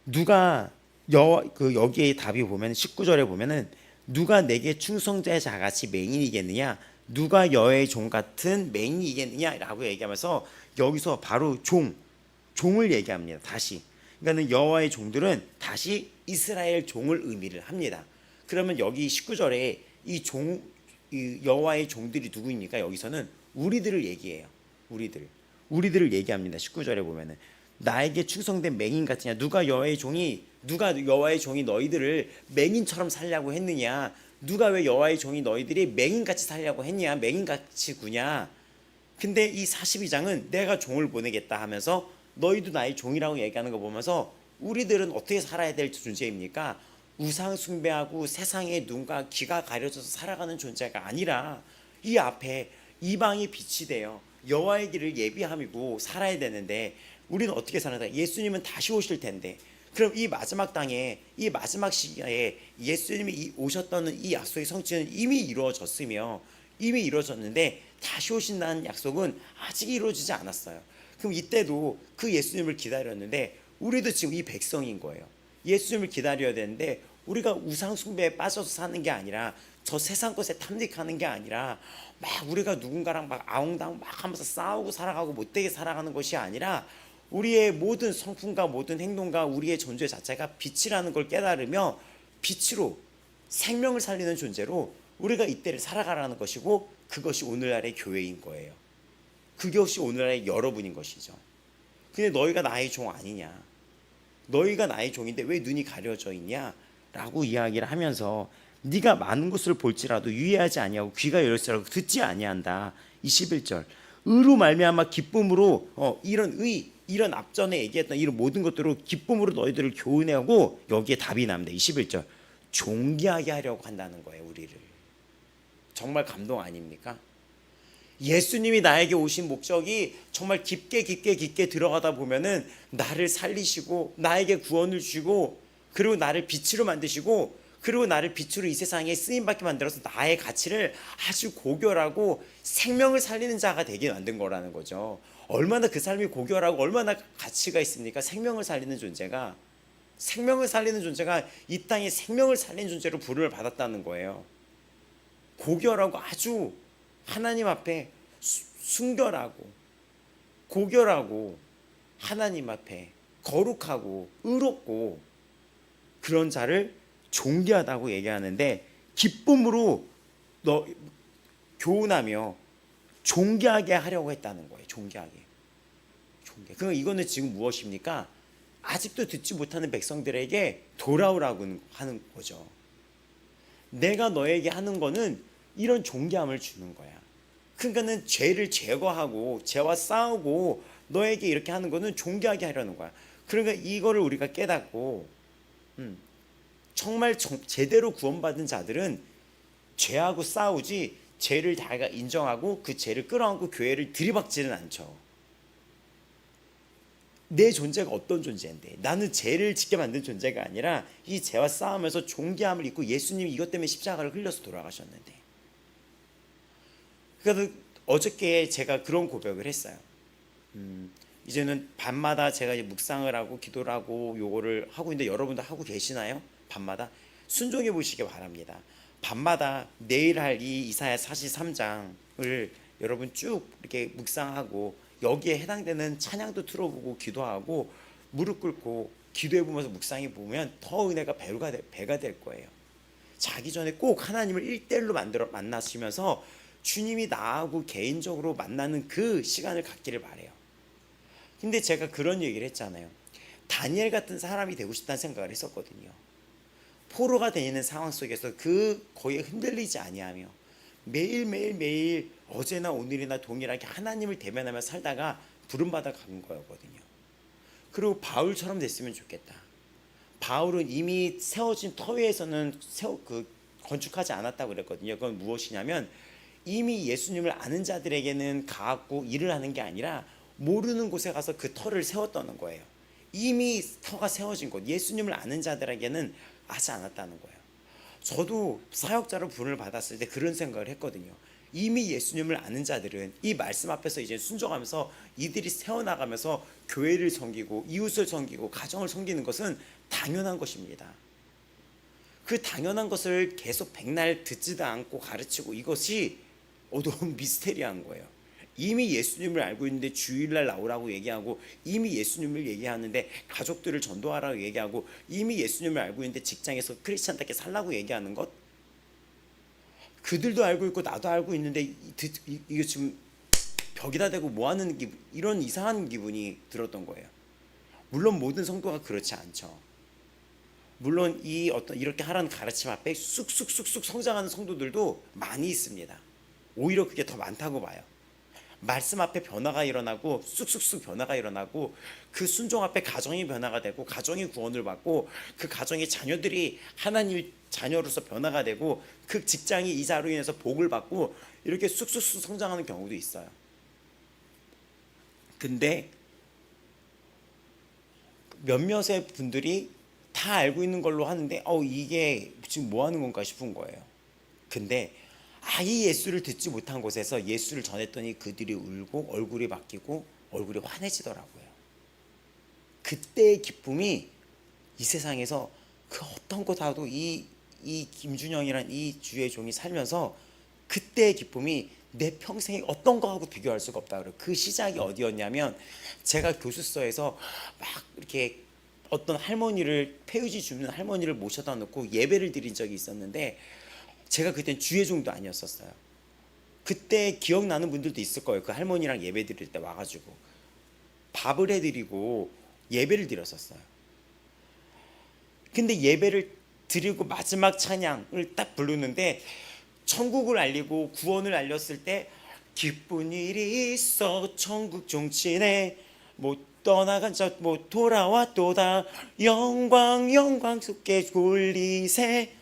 누가 여기에 답이 보면 19절에 보면은, 누가 내게 충성자자 같이 맹인이겠느냐, 누가 여의 종 같은 맹인이겠느냐라고 얘기하면서 여기서 바로 종을 얘기합니다. 다시. 그러니까 여호와의 종들은 다시 이스라엘 종을 의미를 합니다. 그러면 여기 19절에 이 여호와의 종들이 누구입니까? 여기서는 우리들을 얘기해요. 우리들을 얘기합니다. 19절에 보면은, 나에게 충성된 맹인 같으냐, 누가 여호와의 종이 너희들을 맹인처럼 살려고 했느냐, 누가 왜 여호와의 종이 너희들이 맹인같이 살려고 했냐, 맹인같이 구냐. 근데 이 42장은 내가 종을 보내겠다 하면서 너희도 나의 종이라고 얘기하는 거 보면서, 우리들은 어떻게 살아야 될 존재입니까? 우상 숭배하고 세상의 눈과 귀가 가려져서 살아가는 존재가 아니라, 이 앞에 이방이 빛이 되어 여호와의 길을 예비함이고 살아야 되는데, 우리는 어떻게 살아야? 예수님은 다시 오실 텐데, 그럼 이 마지막 땅에, 이 마지막 시기에 예수님이 오셨다는 이 약속의 성취는 이미 이루어졌는데, 다시 오신다는 약속은 아직 이루어지지 않았어요. 그럼 이때도 그 예수님을 기다렸는데, 우리도 지금 이 백성인 거예요. 예수님을 기다려야 되는데, 우리가 우상 숭배에 빠져서 사는 게 아니라, 저 세상 것에 탐닉하는 게 아니라, 막 우리가 누군가랑 막 아웅다웅 막 하면서 싸우고 살아가고 못되게 살아가는 것이 아니라, 우리의 모든 성품과 모든 행동과 우리의 존재 자체가 빛이라는 걸 깨달으며, 빛으로 생명을 살리는 존재로 우리가 이때를 살아가라는 것이고, 그것이 오늘날의 교회인 거예요. 그것이 오늘날의 여러분인 것이죠. 근데 너희가 나의 종 아니냐, 너희가 나의 종인데 왜 눈이 가려져 있냐 라고 이야기를 하면서, 네가 많은 것을 볼지라도 유의하지 아니하고 귀가 열릴지라도 듣지 아니한다. 21절, 의로 말미암아 기쁨으로 이런 의, 이런 앞전에 얘기했던 이런 모든 것들로 기쁨으로 너희들을 교훈하고, 여기에 답이 납니다. 21절, 존귀하게 하려고 한다는 거예요. 우리를. 정말 감동 아닙니까? 예수님이 나에게 오신 목적이 정말 깊게 들어가다 보면은 나를 살리시고 나에게 구원을 주시고, 그리고 나를 빛으로 만드시고, 그리고 나를 빛으로 이 세상에 쓰임받게 만들어서 나의 가치를 아주 고결하고 생명을 살리는 자가 되게 만든 거라는 거죠. 얼마나 그 삶이 고결하고 얼마나 가치가 있습니까? 생명을 살리는 존재가 이 땅에 생명을 살리는 존재로 부름을 받았다는 거예요. 고결하고 아주 하나님 앞에 순결하고 고결하고, 하나님 앞에 거룩하고 의롭고, 그런 자를 존귀하다고 얘기하는데, 기쁨으로 교훈하며 존귀하게 하려고 했다는 거예요. 존귀하게. 그럼 이거는 지금 무엇입니까? 아직도 듣지 못하는 백성들에게 돌아오라고 하는 거죠. 내가 너에게 하는 거는 이런 존귀함을 주는 거야. 그러니까는 죄를 제거하고 죄와 싸우고 너에게 이렇게 하는 거는 존귀하게 하려는 거야. 그러니까 이거를 우리가 깨닫고, 정말 제대로 구원받은 자들은 죄하고 싸우지, 죄를 다 인정하고 그 죄를 끌어안고 교회를 들이박지는 않죠. 내 존재가 어떤 존재인데, 나는 죄를 짓게 만든 존재가 아니라 이 죄와 싸우면서 존귀함을 입고, 예수님이 이것 때문에 십자가를 흘려서 돌아가셨는데. 그래서 어저께 제가 그런 고백을 했어요. 이제는 밤마다 제가 이제 묵상을 하고 기도를 하고 요거를 하고 있는데, 여러분도 하고 계시나요? 밤마다 순종해 보시기 바랍니다. 밤마다 내일 할 이 이사야 43장을 여러분 쭉 이렇게 묵상하고, 여기에 해당되는 찬양도 틀어보고 기도하고 무릎 꿇고 기도해 보면서 묵상해 보면 더 은혜가 배가 될 거예요. 자기 전에 꼭 하나님을 1대1로 만나시면서 주님이 나하고 개인적으로 만나는 그 시간을 갖기를 바래요. 근데 제가 그런 얘기를 했잖아요. 다니엘 같은 사람이 되고 싶다는 생각을 했었거든요. 포로가 되는 상황 속에서 그 거에 흔들리지 아니하며 매일 어제나 오늘이나 동일하게 하나님을 대면하며 살다가 부름받아 간 거였거든요. 그리고 바울처럼 됐으면 좋겠다. 바울은 이미 세워진 터 위에서는 건축하지 않았다고 그랬거든요. 그건 무엇이냐면, 이미 예수님을 아는 자들에게는 가갖고 일을 하는 게 아니라 모르는 곳에 가서 그 터를 세웠다는 거예요. 이미 터가 세워진 곳, 예수님을 아는 자들에게는 하지 않았다는 거예요. 저도 사역자로 부름을 받았을 때 그런 생각을 했거든요. 이미 예수님을 아는 자들은 이 말씀 앞에서 이제 순종하면서 이들이 세워나가면서 교회를 섬기고 이웃을 섬기고 가정을 섬기는 것은 당연한 것입니다. 그 당연한 것을 계속 백날 듣지도 않고 가르치고, 이것이 너무 미스테리한 거예요. 이미 예수님을 알고 있는데 주일날 나오라고 얘기하고, 이미 예수님을 얘기하는데 가족들을 전도하라고 얘기하고, 이미 예수님을 알고 있는데 직장에서 크리스찬답게 살라고 얘기하는 것, 그들도 알고 있고 나도 알고 있는데 이게 지금 벽에다 대고 뭐하는 기분, 이런 이상한 기분이 들었던 거예요. 물론 모든 성도가 그렇지 않죠. 물론 이렇게 하라는 가르침 앞에 쑥쑥 성장하는 성도들도 많이 있습니다. 오히려 그게 더 많다고 봐요. 말씀 앞에 변화가 일어나고 쑥쑥 변화가 일어나고, 그 순종 앞에 가정이 변화가 되고 가정이 구원을 받고, 그 가정의 자녀들이 하나님의 자녀로서 변화가 되고, 그 직장이 이자로 인해서 복을 받고, 이렇게 쑥쑥 성장하는 경우도 있어요. 근데 몇몇의 분들이 다 알고 있는 걸로 하는데 이게 지금 뭐 하는 건가 싶은 거예요. 근데 이 예수를 듣지 못한 곳에서 예수를 전했더니 그들이 울고 얼굴이 바뀌고 얼굴이 환해지더라고요. 그때의 기쁨이 이 세상에서 그 어떤 것하고도 이 김준영이란 이 주의 종이 살면서, 그때의 기쁨이 내 평생에 어떤 거하고 비교할 수가 없다 그래요. 그 시작이 어디였냐면, 제가 교수서에서 막 이렇게 어떤 할머니를, 폐유지 주는 할머니를 모셔다 놓고 예배를 드린 적이 있었는데, 제가 그땐 주예종도 아니었었어요. 그때 기억나는 분들도 있을 거예요. 그 할머니랑 예배 드릴 때 와가지고 밥을 해드리고 예배를 드렸었어요. 근데 예배를 드리고 마지막 찬양을 딱 부르는데 천국을 알리고 구원을 알렸을 때 기쁜 일이 있어 천국 종치네 뭐 떠나간 자 뭐 돌아왔도다 영광 영광 속에 굴리세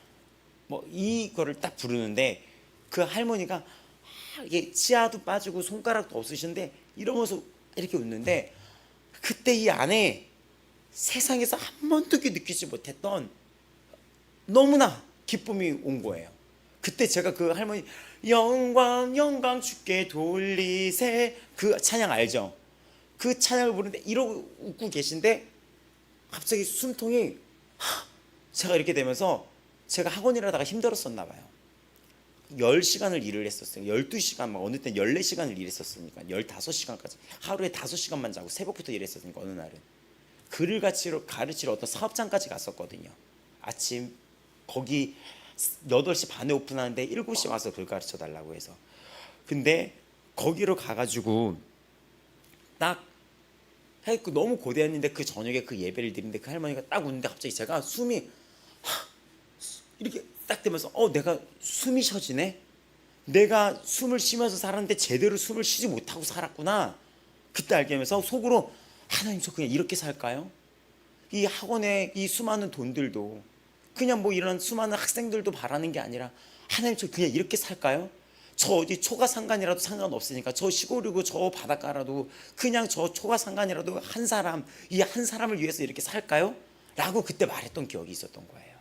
뭐 이거를 딱 부르는데 그 할머니가 이게 치아도 빠지고 손가락도 없으신데 이러면서 이렇게 웃는데 그때 이 안에 세상에서 한 번도 느끼지 못했던 너무나 기쁨이 온 거예요. 그때 제가 그 할머니 영광 영광 주께 돌리세 그 찬양 알죠? 그 찬양을 부르는데 이러고 웃고 계신데 갑자기 숨통이 제가 이렇게 되면서 제가 학원을 하다가 힘들었었나 봐요. 10시간을 일을 했었어요. 12시간 막 어느 때 14시간을 일했었으니까 15시간까지 하루에 5시간만 자고 새벽부터 일했었으니까 어느 날은 글을 가르치러 어떤 사업장까지 갔었거든요. 아침 거기 8시 반에 오픈하는데 7시 와서 글 가르쳐 달라고 해서 근데 거기로 가가지고 딱 너무 고대했는데 그 저녁에 그 예배를 드리는데 그 할머니가 딱 웃는데 갑자기 제가 숨이 이렇게 딱 되면서 내가 숨이 쉬어지네. 내가 숨을 쉬면서 살았는데 제대로 숨을 쉬지 못하고 살았구나. 그때 알게 되면서 속으로 하나님 저 그냥 이렇게 살까요? 이 학원에 이 수많은 돈들도 그냥 뭐 이런 수많은 학생들도 바라는 게 아니라 하나님 저 그냥 이렇게 살까요? 저 어디 초가상간이라도 상관없으니까 저 시골이고 저 바닷가라도 그냥 저 초가상간이라도 한 사람 이 한 사람을 위해서 이렇게 살까요? 라고 그때 말했던 기억이 있었던 거예요.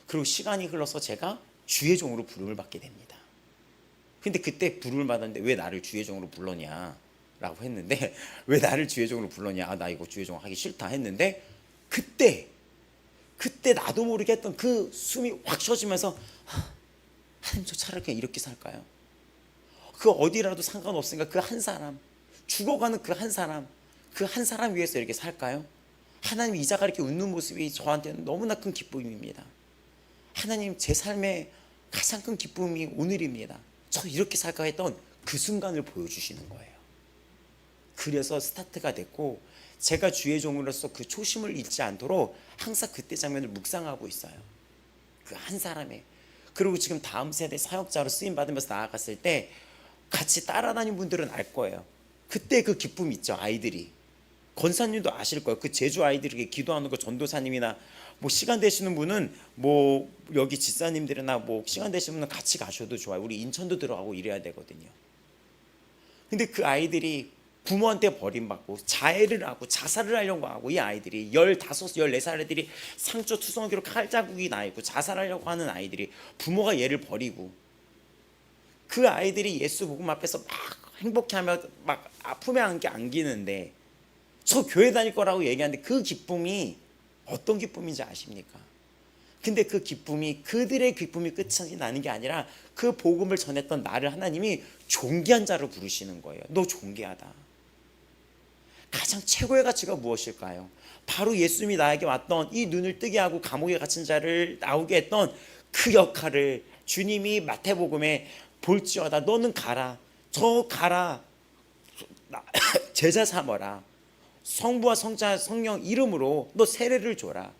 그리고 시간이 흘러서 제가 주의 종으로 부름을 받게 됩니다. 근데 그때 부름을 받았는데 왜 나를 주의 종으로 불렀냐 라고 했는데 왜 나를 주의 종으로 불렀냐 나 이거 주의 종 하기 싫다 했는데 그때 나도 모르게 했던 그 숨이 확 쉬어지면서 하나님 저 차라리 그냥 이렇게 살까요? 그 어디라도 상관없으니까 그 한 사람 죽어가는 그 한 사람 위해서 이렇게 살까요? 하나님 이자가 이렇게 웃는 모습이 저한테는 너무나 큰 기쁨입니다. 하나님 제 삶의 가장 큰 기쁨이 오늘입니다. 저 이렇게 살까 했던 그 순간을 보여주시는 거예요. 그래서 스타트가 됐고 제가 주의 종으로서 그 초심을 잃지 않도록 항상 그때 장면을 묵상하고 있어요. 그 한 사람의 그리고 지금 다음 세대 사역자로 쓰임 받으면서 나아갔을 때 같이 따라다니는 분들은 알 거예요. 그때 그 기쁨 있죠. 아이들이 권사님도 아실 거예요. 그 제주 아이들에게 기도하는 거 전도사님이나 뭐 시간 되시는 분은 뭐 여기 집사님들이나 뭐 시간 되시는 분은 같이 가셔도 좋아요. 우리 인천도 들어가고 이래야 되거든요. 근데 그 아이들이 부모한테 버림받고 자해를 하고 자살을 하려고 하고 이 아이들이 15, 14살 애들이 상처 투성이로 칼자국이 나 있고 자살하려고 하는 아이들이 부모가 얘를 버리고 그 아이들이 예수 복음 앞에서 막 행복해하며 막 아픔에 안기는데 저 교회 다닐 거라고 얘기하는데 그 기쁨이 어떤 기쁨인지 아십니까? 근데 그 기쁨이 그들의 기쁨이 끝이 나는 게 아니라 그 복음을 전했던 나를 하나님이 존귀한 자로 부르시는 거예요. 너 존귀하다. 가장 최고의 가치가 무엇일까요? 바로 예수님이 나에게 왔던 이 눈을 뜨게 하고 감옥에 갇힌 자를 나오게 했던 그 역할을 주님이 마태복음에 볼지어다 너는 가라 저 가라 제자 삼어라 성부와 성자 성령 이름으로 너 세례를 줘라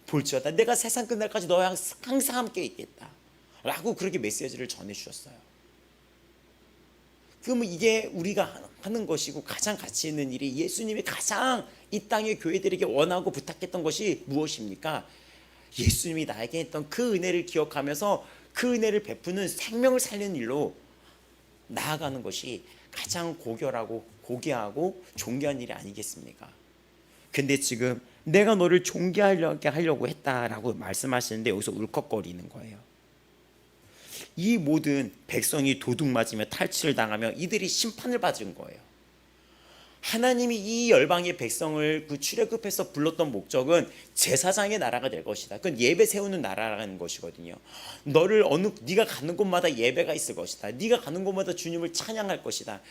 볼지어다 내가 세상 끝날까지 너와 항상 함께 있겠다 라고 그렇게 메시지를 전해주셨어요. 그러면 이게 우리가 하는 것이고 가장 가치 있는 일이 예수님이 가장 이 땅의 교회들에게 원하고 부탁했던 것이 무엇입니까? 예수님이 나에게 했던 그 은혜를 기억하면서 그 은혜를 베푸는 생명을 살리는 일로 나아가는 것이 가장 고결하고 고귀하고 존귀한 일이 아니겠습니까? 근데 지금 내가 너를 존귀하게 하려고 했다라고 말씀하시는데 여기서 울컥거리는 거예요. 이 모든 백성이 도둑 맞으며 탈취를 당하며 이들이 심판을 받은 거예요. 하나님이 이 열방의 백성을 그 출애굽해서 불렀던 목적은 제사장의 나라가 될 것이다. 그건 예배 세우는 나라라는 것이거든요. 네가 가는 곳마다 예배가 있을 것이다. 네가 가는 곳마다 주님을 찬양할 것이다.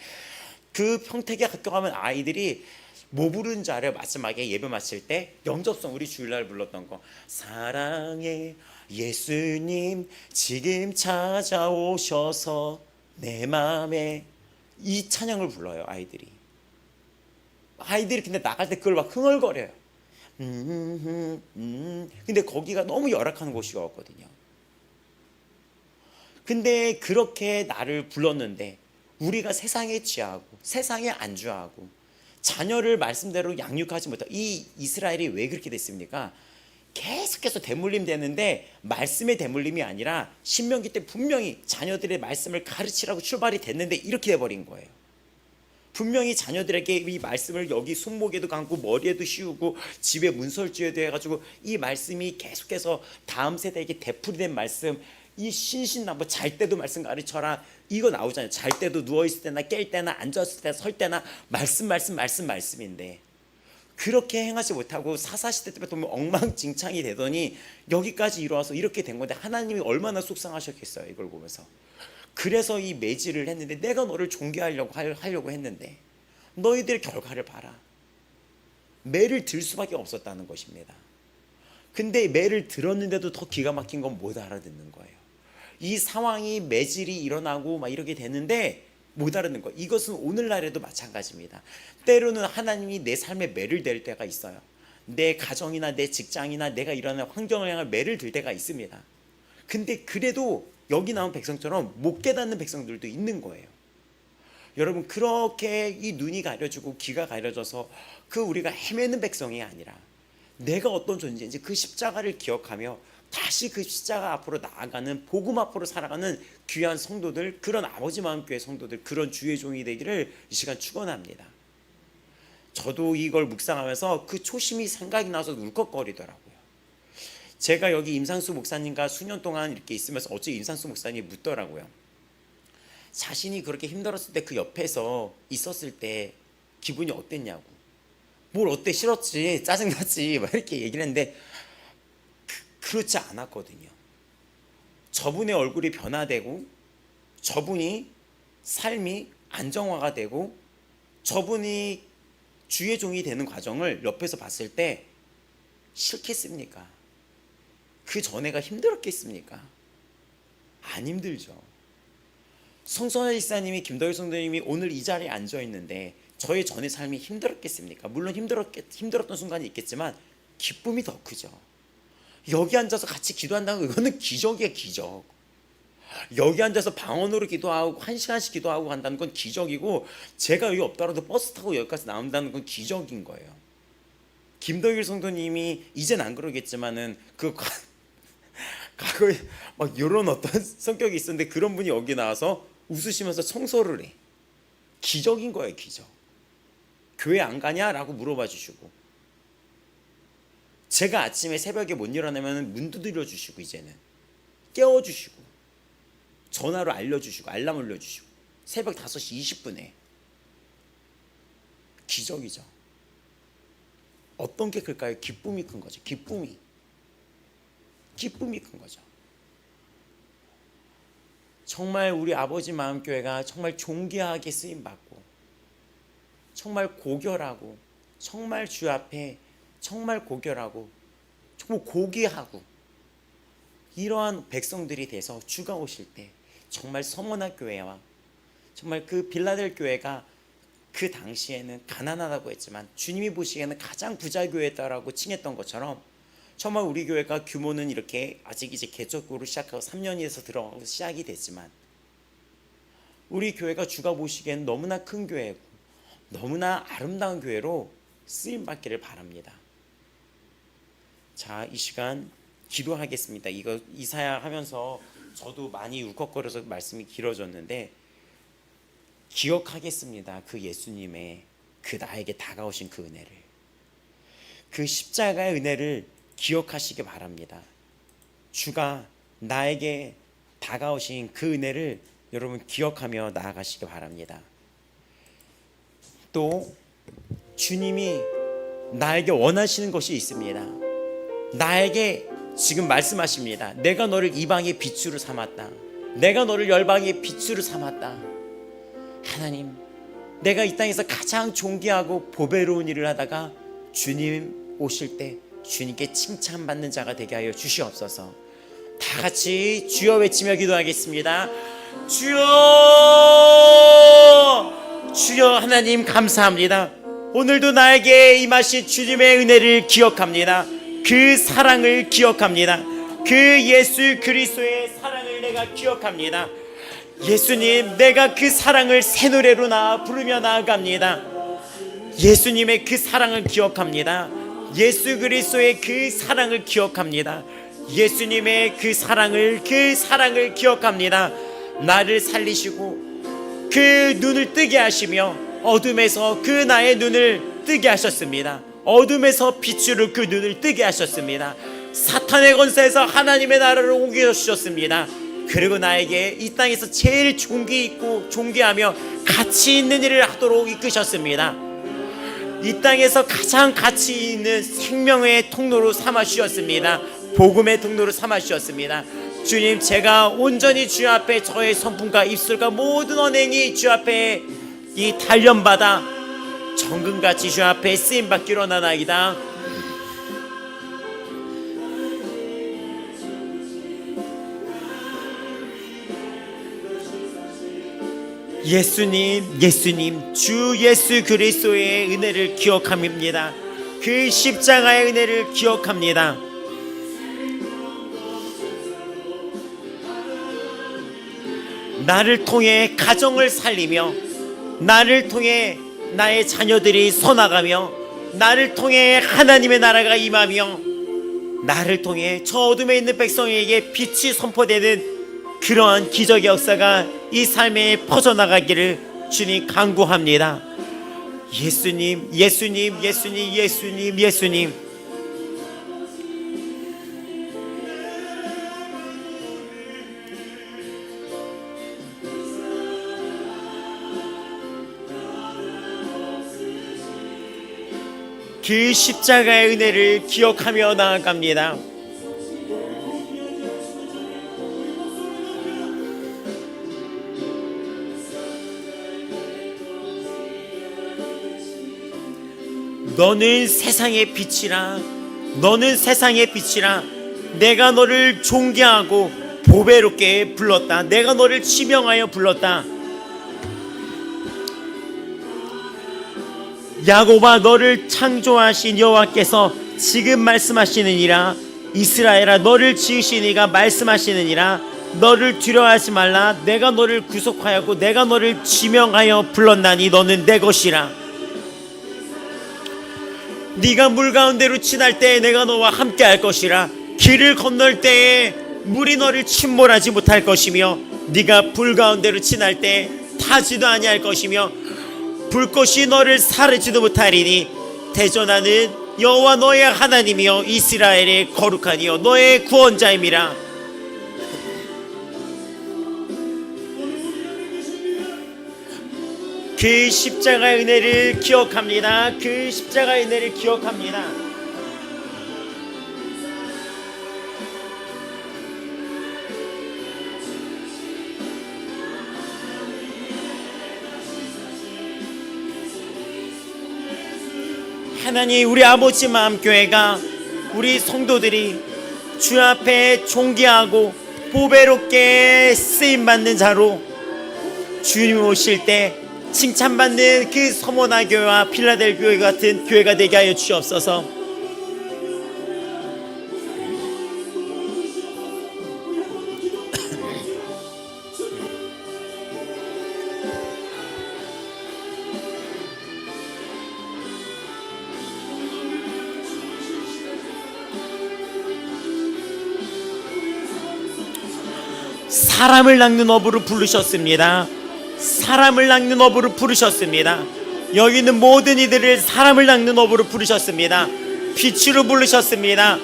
그 평택에 학교 가면 아이들이 뭐 부르는 줄 알아요? 마지막에 예배 마칠 때 영접성 우리 주일날 불렀던 거 사랑해 예수님 지금 찾아오셔서 내 마음에, 이 찬양을 불러요. 아이들이 근데 나갈 때 그걸 막 흥얼거려요. 근데 거기가 너무 열악한 곳이었거든요. 근데 그렇게 나를 불렀는데 우리가 세상에 취하고 세상에 안주하고 자녀를 말씀대로 양육하지 못하고, 이 이스라엘이 왜 그렇게 됐습니까? 계속해서 대물림 되는데 말씀의 대물림이 아니라 신명기 때 분명히 자녀들의 말씀을 가르치라고 출발이 됐는데 이렇게 돼버린 거예요. 분명히 자녀들에게 이 말씀을 여기 손목에도 감고 머리에도 씌우고 집에 문설주에도 해가지고 이 말씀이 계속해서 다음 세대에게 되풀이된 말씀, 이 신신나무 잘 때도 말씀 가르쳐라, 이거 나오잖아요. 잘 때도 누워있을 때나 깰 때나 앉았을 때나 설 때나 말씀인데, 그렇게 행하지 못하고 사사시대 때부터 보면 엉망진창이 되더니 여기까지 이루어서 이렇게 된 건데 하나님이 얼마나 속상하셨겠어요, 이걸 보면서. 그래서 이 매질을 했는데, 내가 너를 존귀하려고 했는데 너희들의 결과를 봐라. 매를 들 수밖에 없었다는 것입니다. 근데 매를 들었는데도 더 기가 막힌 건 못 알아듣는 거예요. 이 상황이 매질이 일어나고 막 이렇게 되는데 못 알아듣는 거예요. 이것은 오늘날에도 마찬가지입니다. 때로는 하나님이 내 삶에 매를 댈 때가 있어요. 내 가정이나 내 직장이나 내가 일어나는 환경을 향해 매를 들 때가 있습니다. 근데 그래도 여기 나온 백성처럼 못 깨닫는 백성들도 있는 거예요. 여러분, 그렇게 이 눈이 가려지고 귀가 가려져서 그 우리가 헤매는 백성이 아니라 내가 어떤 존재인지 그 십자가를 기억하며 다시 그 십자가 앞으로 나아가는, 복음 앞으로 살아가는 귀한 성도들, 그런 아버지 마음교회 성도들, 그런 주의 종이 되기를 이 시간 축원합니다. 저도 이걸 묵상하면서 그 초심이 생각이 나서 울컥거리더라고요. 제가 여기 임상수 목사님과 수년 동안 이렇게 있으면서 어째 임상수 목사님이 묻더라고요. 자신이 그렇게 힘들었을 때 그 옆에서 있었을 때 기분이 어땠냐고. 뭘 어때, 싫었지, 짜증났지, 막 이렇게 얘기를 했는데 그렇지 않았거든요. 저분의 얼굴이 변화되고, 저분이 삶이 안정화가 되고, 저분이 주의 종이 되는 과정을 옆에서 봤을 때 싫겠습니까? 그 전에가 힘들었겠습니까? 안 힘들죠. 성선아 일사님이, 김덕일 성도님이 오늘 이 자리에 앉아 있는데 저의 전의 삶이 힘들었겠습니까? 물론 힘들었던 순간이 있겠지만 기쁨이 더 크죠. 여기 앉아서 같이 기도한다는 거, 이거는 기적이에요, 기적. 여기 앉아서 방언으로 기도하고 1시간씩 기도하고 간다는 건 기적이고, 제가 여기 없더라도 버스 타고 여기까지 나온다는 건 기적인 거예요. 김덕일 성도님이 이젠 안 그러겠지만은 그 과거에 막 이런 어떤 성격이 있었는데 그런 분이 여기 나와서 웃으시면서 청소를 해. 기적인 거예요, 기적. 교회 안 가냐라고 물어봐 주시고, 제가 아침에 새벽에 못 일어나면 문 두드려 주시고, 이제는 깨워 주시고, 전화로 알려 주시고, 알람 올려 주시고, 새벽 5시 20분에. 기적이죠. 어떤 게 클까요? 기쁨이 큰 거죠. 기쁨이 큰 거죠. 정말 우리 아버지 마음교회가 정말 존귀하게 쓰임받고, 정말 고결하고, 정말 주 앞에 정말 고결하고, 정말 고귀하고, 이러한 백성들이 돼서 주가 오실 때 정말 서머나 교회와 정말 그 빌라델 교회가 그 당시에는 가난하다고 했지만 주님이 보시기에는 가장 부자 교회다라고 칭했던 것처럼, 정말 우리 교회가 규모는 이렇게 아직 이제 개척으로 시작하고 3년에서 들어가고 시작이 됐지만, 우리 교회가 주가 보시기에는 너무나 큰 교회고 너무나 아름다운 교회로 쓰임받기를 바랍니다. 자, 이 시간 기도하겠습니다. 이거 이사야 하면서 저도 많이 울컥거려서 말씀이 길어졌는데, 기억하겠습니다. 그 예수님의 그 나에게 다가오신 그 은혜를, 그 십자가의 은혜를 기억하시기 바랍니다. 주가 나에게 다가오신 그 은혜를 여러분 기억하며 나아가시기 바랍니다. 또 주님이 나에게 원하시는 것이 있습니다. 나에게 지금 말씀하십니다. 내가 너를 이방의 빛으로 삼았다. 내가 너를 열방의 빛으로 삼았다. 하나님, 내가 이 땅에서 가장 존귀하고 보배로운 일을 하다가 주님 오실 때 주님께 칭찬받는 자가 되게 하여 주시옵소서. 다 같이 주여 외치며 기도하겠습니다. 주여, 주여. 하나님 감사합니다. 오늘도 나에게 임하신 주님의 은혜를 기억합니다. 그 사랑을 기억합니다. 그 예수 그리스도의 사랑을 내가 기억합니다. 예수님, 내가 그 사랑을 새 노래로 부르며 나아갑니다. 예수님의 그 사랑을 기억합니다. 예수 그리스도의 그 사랑을 기억합니다. 예수님의 그 사랑을 기억합니다. 나를 살리시고 그 눈을 뜨게 하시며 어둠에서 그 나의 눈을 뜨게 하셨습니다. 어둠에서 빛으로 그 눈을 뜨게 하셨습니다. 사탄의 권세에서 하나님의 나라를 옮겨주셨습니다. 그리고 나에게 이 땅에서 제일 존귀 있고 존귀하며 가치 있는 일을 하도록 이끄셨습니다. 이 땅에서 가장 가치 있는 생명의 통로로 삼아주셨습니다. 복음의 통로로 삼아주셨습니다. 주님, 제가 온전히 주 앞에 저의 성품과 입술과 모든 언행이 주 앞에 이 단련받아 정금같이 주 앞에 쓰임받기로 나나이다. 예수님, 예수님, 주 예수 그리스도의 은혜를 기억합니다. 그 십자가의 은혜를 기억합니다. 나를 통해 가정을 살리며, 나를 통해 나의 자녀들이 서나가며, 나를 통해 하나님의 나라가 임하며, 나를 통해 저 어둠에 있는 백성에게 빛이 선포되는 그러한 기적의 역사가 이 삶에 퍼져나가기를 주님 간구합니다. 예수님, 예수님, 예수님, 예수님, 예수님. 그 십자가의 은혜를 기억하며 나아갑니다. 너는 세상의 빛이라, 너는 세상의 빛이라. 내가 너를 존귀하고 보배롭게 불렀다. 내가 너를 지명하여 불렀다. 야곱아, 너를 창조하신 여호와께서 지금 말씀하시느니라. 이스라엘아, 너를 지으신 이가 말씀하시느니라. 너를 두려워하지 말라. 내가 너를 구속하였고 내가 너를 지명하여 불렀나니 너는 내 것이라. 네가 물 가운데로 지날 때에 내가 너와 함께 할 것이라. 길을 건널 때에 물이 너를 침몰하지 못할 것이며, 네가 불 가운데로 지날 때에 타지도 아니할 것이며, 불꽃이 너를 사르지도 못하리니 대전하는 여호와 너의 하나님이여 이스라엘의 거룩하니여 너의 구원자임이라. 그 십자가의 은혜를 기억합니다. 그 십자가의 은혜를 기억합니다. 하나님, 우리 아버지 마음교회가, 우리 성도들이 주 앞에 존귀하고 보배롭게 쓰임받는 자로 주님 오실 때 칭찬받는 그 서머나 교회와 필라델 교회 같은 교회가 되게 하여 주옵소서. 사람을 낚는 업으로 부르셨습니다. 사람을 낚는 업으로 부르셨습니다. 여기 있는 모든 이들을 사람을 낚는 업으로 부르셨습니다. 빛으로 부르셨습니다.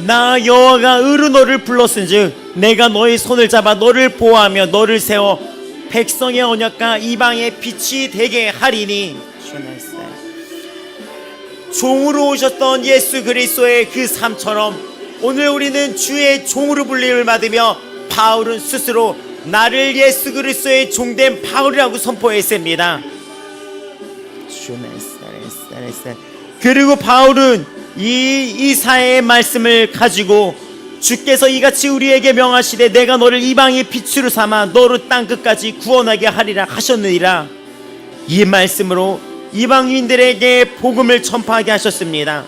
나 여호와가 의로 너를 불렀은즉 내가 너의 손을 잡아 너를 보호하며 너를 세워 백성의 언약과 이방의 빛이 되게 하리니. 종으로 오셨던 예수 그리스도의 그 삶처럼 오늘 우리는 주의 종으로 불림을 받으며 바울은 스스로 나를 예수 그리스도의 종된 바울이라고 선포했습니다. 그리고 바울은 이 이사야의 말씀을 가지고 주께서 이같이 우리에게 명하시되 내가 너를 이방의 빛으로 삼아 너로 땅끝까지 구원하게 하리라 하셨느니라. 이 말씀으로 이방인들에게 복음을 전파하게 하셨습니다.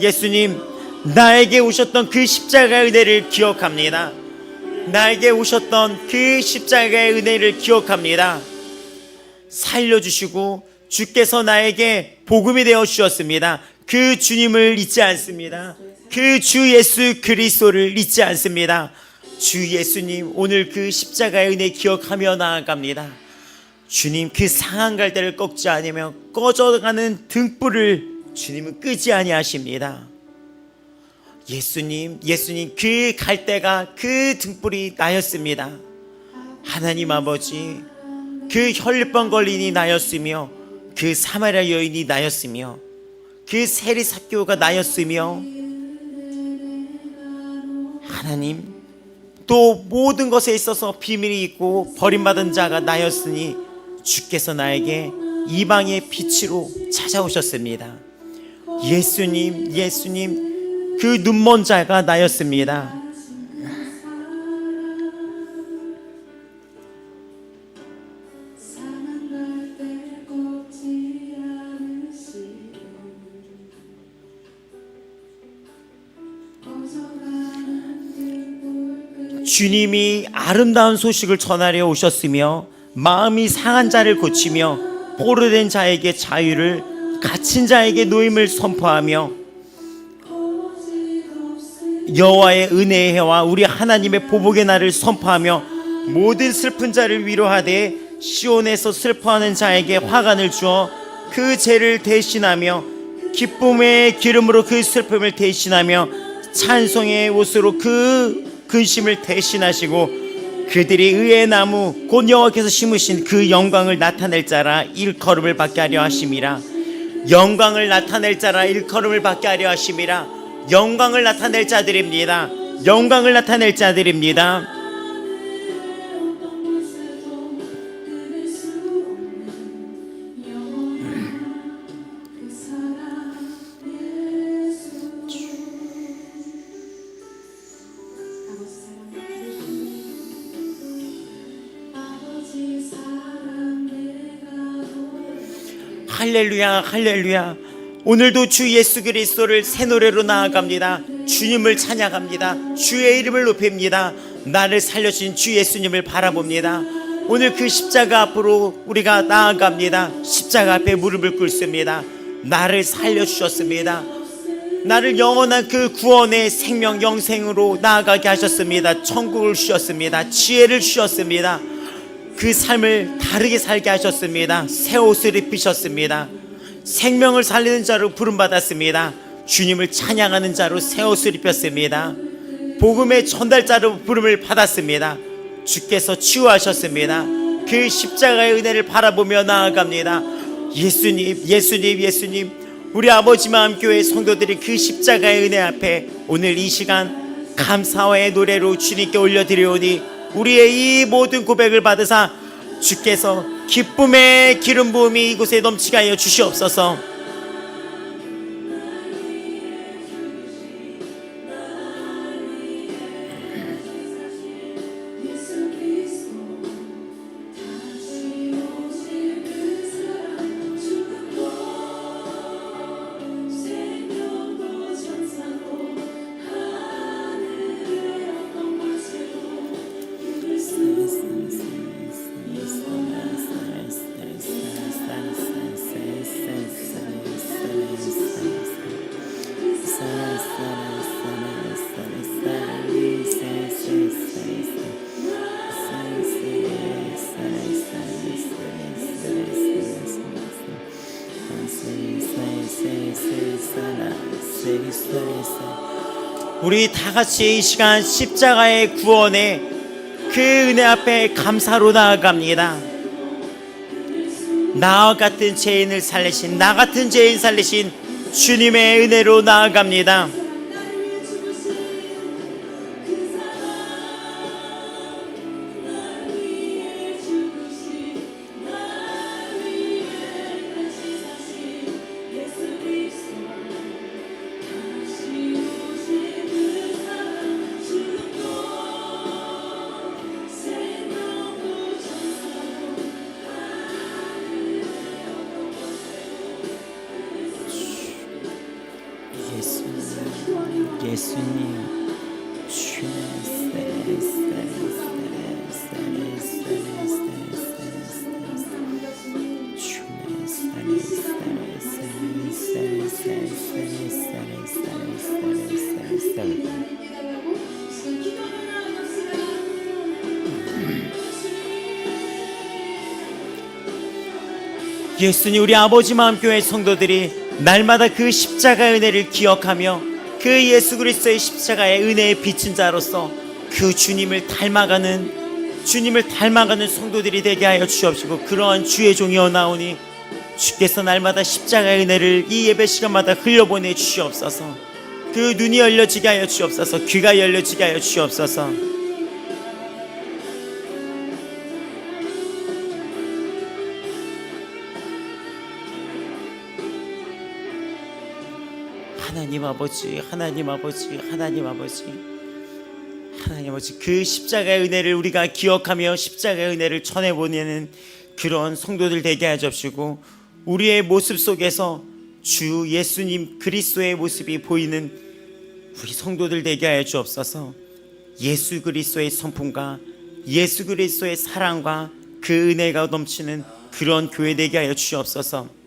예수님 나에게 오셨던 그 십자가의 은혜를 기억합니다. 나에게 오셨던 그 십자가의 은혜를 기억합니다. 살려주시고 주께서 나에게 복음이 되어 주셨습니다. 그 주님을 잊지 않습니다. 그 주 예수 그리스도를 잊지 않습니다. 주 예수님, 오늘 그 십자가의 은혜 기억하며 나아갑니다. 주님, 그 상한 갈대를 꺾지 않으며 꺼져가는 등불을 주님은 끄지 아니하십니다. 예수님 그 갈대가 그 등불이 나였습니다. 하나님 아버지, 그 혈병 걸린이 나였으며 그 사마리아 여인이 나였으며 그 세리 삭개오가 나였으며 하나님, 또 모든 것에 있어서 비밀이 있고 버림받은 자가 나였으니 주께서 나에게 이방의 빛으로 찾아오셨습니다. 예수님 그 눈먼 자가 나였습니다. 주님이 아름다운 소식을 전하려 오셨으며 마음이 상한 자를 고치며 포로된 자에게 자유를, 갇힌 자에게 노임을 선포하며 여호와의 은혜의 해와 우리 하나님의 보복의 날을 선포하며 모든 슬픈 자를 위로하되 시온에서 슬퍼하는 자에게 화관을 주어 그 죄를 대신하며 기쁨의 기름으로 그 슬픔을 대신하며 찬송의 옷으로 그 근심을 대신하시고 그들이 의의 나무 곧 여호와께서 심으신 그 영광을 나타낼 자라 일컬음을 받게 하려 하심이라. 영광을 나타낼 자라 일컬음을 받게 하려 하심이라. 영광을 나타낼 자들입니다. 영광을 나타낼 자들입니다. 할렐루야 할렐루야. 오늘도 주 예수 그리스도를 새 노래로 나아갑니다. 주님을 찬양합니다. 주의 이름을 높입니다. 나를 살려주신 주 예수님을 바라봅니다. 오늘 그 십자가 앞으로 우리가 나아갑니다. 십자가 앞에 무릎을 꿇습니다. 나를 살려주셨습니다. 나를 영원한 그 구원의 생명 영생으로 나아가게 하셨습니다. 천국을 주셨습니다. 지혜를 주셨습니다. 그 삶을 다르게 살게 하셨습니다. 새 옷을 입히셨습니다. 생명을 살리는 자로 부름받았습니다. 주님을 찬양하는 자로 새 옷을 입혔습니다. 복음의 전달자로 부름을 받았습니다. 주께서 치유하셨습니다. 그 십자가의 은혜를 바라보며 나아갑니다. 예수님 우리 아버지 마음교회 성도들이 그 십자가의 은혜 앞에 오늘 이 시간 감사와의 노래로 주님께 올려드리오니 우리의 이 모든 고백을 받으사 주께서 기쁨의 기름 부음이 이곳에 넘치게 하여 주시옵소서. 우리 다 같이 이 시간 십자가의 구원에 그 은혜 앞에 감사로 나아갑니다. 나와 같은 죄인을 살리신, 나 같은 죄인 살리신 주님의 은혜로 나아갑니다. 예수님, 예수님, 우리 아버지 마음교회 성도들이 날마다 그 십자가의 은혜를 기억하며 그 예수 그리스도의 십자가의 은혜에 비친 자로서 그 주님을 닮아가는 성도들이 되게 하여 주옵시고, 그러한 주의 종이여 나오니 주께서 날마다 십자가의 은혜를 이 예배 시간마다 흘려보내 주시옵소서. 그 눈이 열려지게 하여 주옵소서. 귀가 열려지게 하여 주시옵소서. 하나님 아버지, 하나님 아버지, 하나님 아버지, 하나님 아버지, 그 십자가의 은혜를 우리가 기억하며 십자가의 은혜를 전해보내는 그런 성도들 되게 하여 주옵시고, 우리의 모습 속에서 주 예수님 그리스도의 모습이 보이는 우리 성도들 되게 하여 주옵소서. 예수 그리스도의 성품과 예수 그리스도의 사랑과 그 은혜가 넘치는 그런 교회 되게 하여 주옵소서.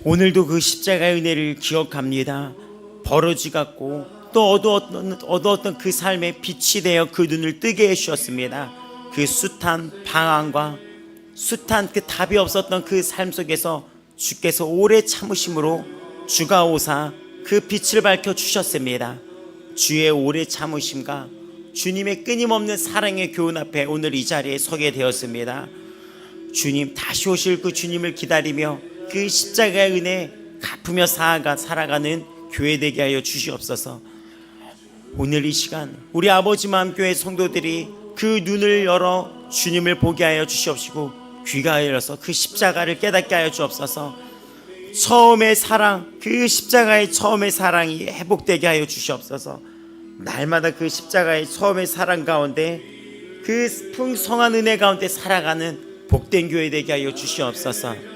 오늘도 그 십자가의 은혜를 기억합니다. 버러지 같고 또 어두웠던 그 삶의 빛이 되어 그 눈을 뜨게 해주셨습니다. 그 숱한 방황과 숱한 그 답이 없었던 그 삶 속에서 주께서 오래 참으심으로 주가 오사 그 빛을 밝혀주셨습니다. 주의 오래 참으심과 주님의 끊임없는 사랑의 교훈 앞에 오늘 이 자리에 서게 되었습니다. 주님 다시 오실 그 주님을 기다리며 그 십자가의 은혜 갚으며 살아가는 교회 되게 하여 주시옵소서. 오늘 이 시간 우리 아버지 마음교회 성도들이 그 눈을 열어 주님을 보게 하여 주시옵시고, 귀가 열려서 그 십자가를 깨닫게 하여 주옵소서. 처음의 사랑, 그 십자가의 처음의 사랑이 회복되게 하여 주시옵소서. 날마다 그 십자가의 처음의 사랑 가운데 그 풍성한 은혜 가운데 살아가는 복된 교회 되게 하여 주시옵소서.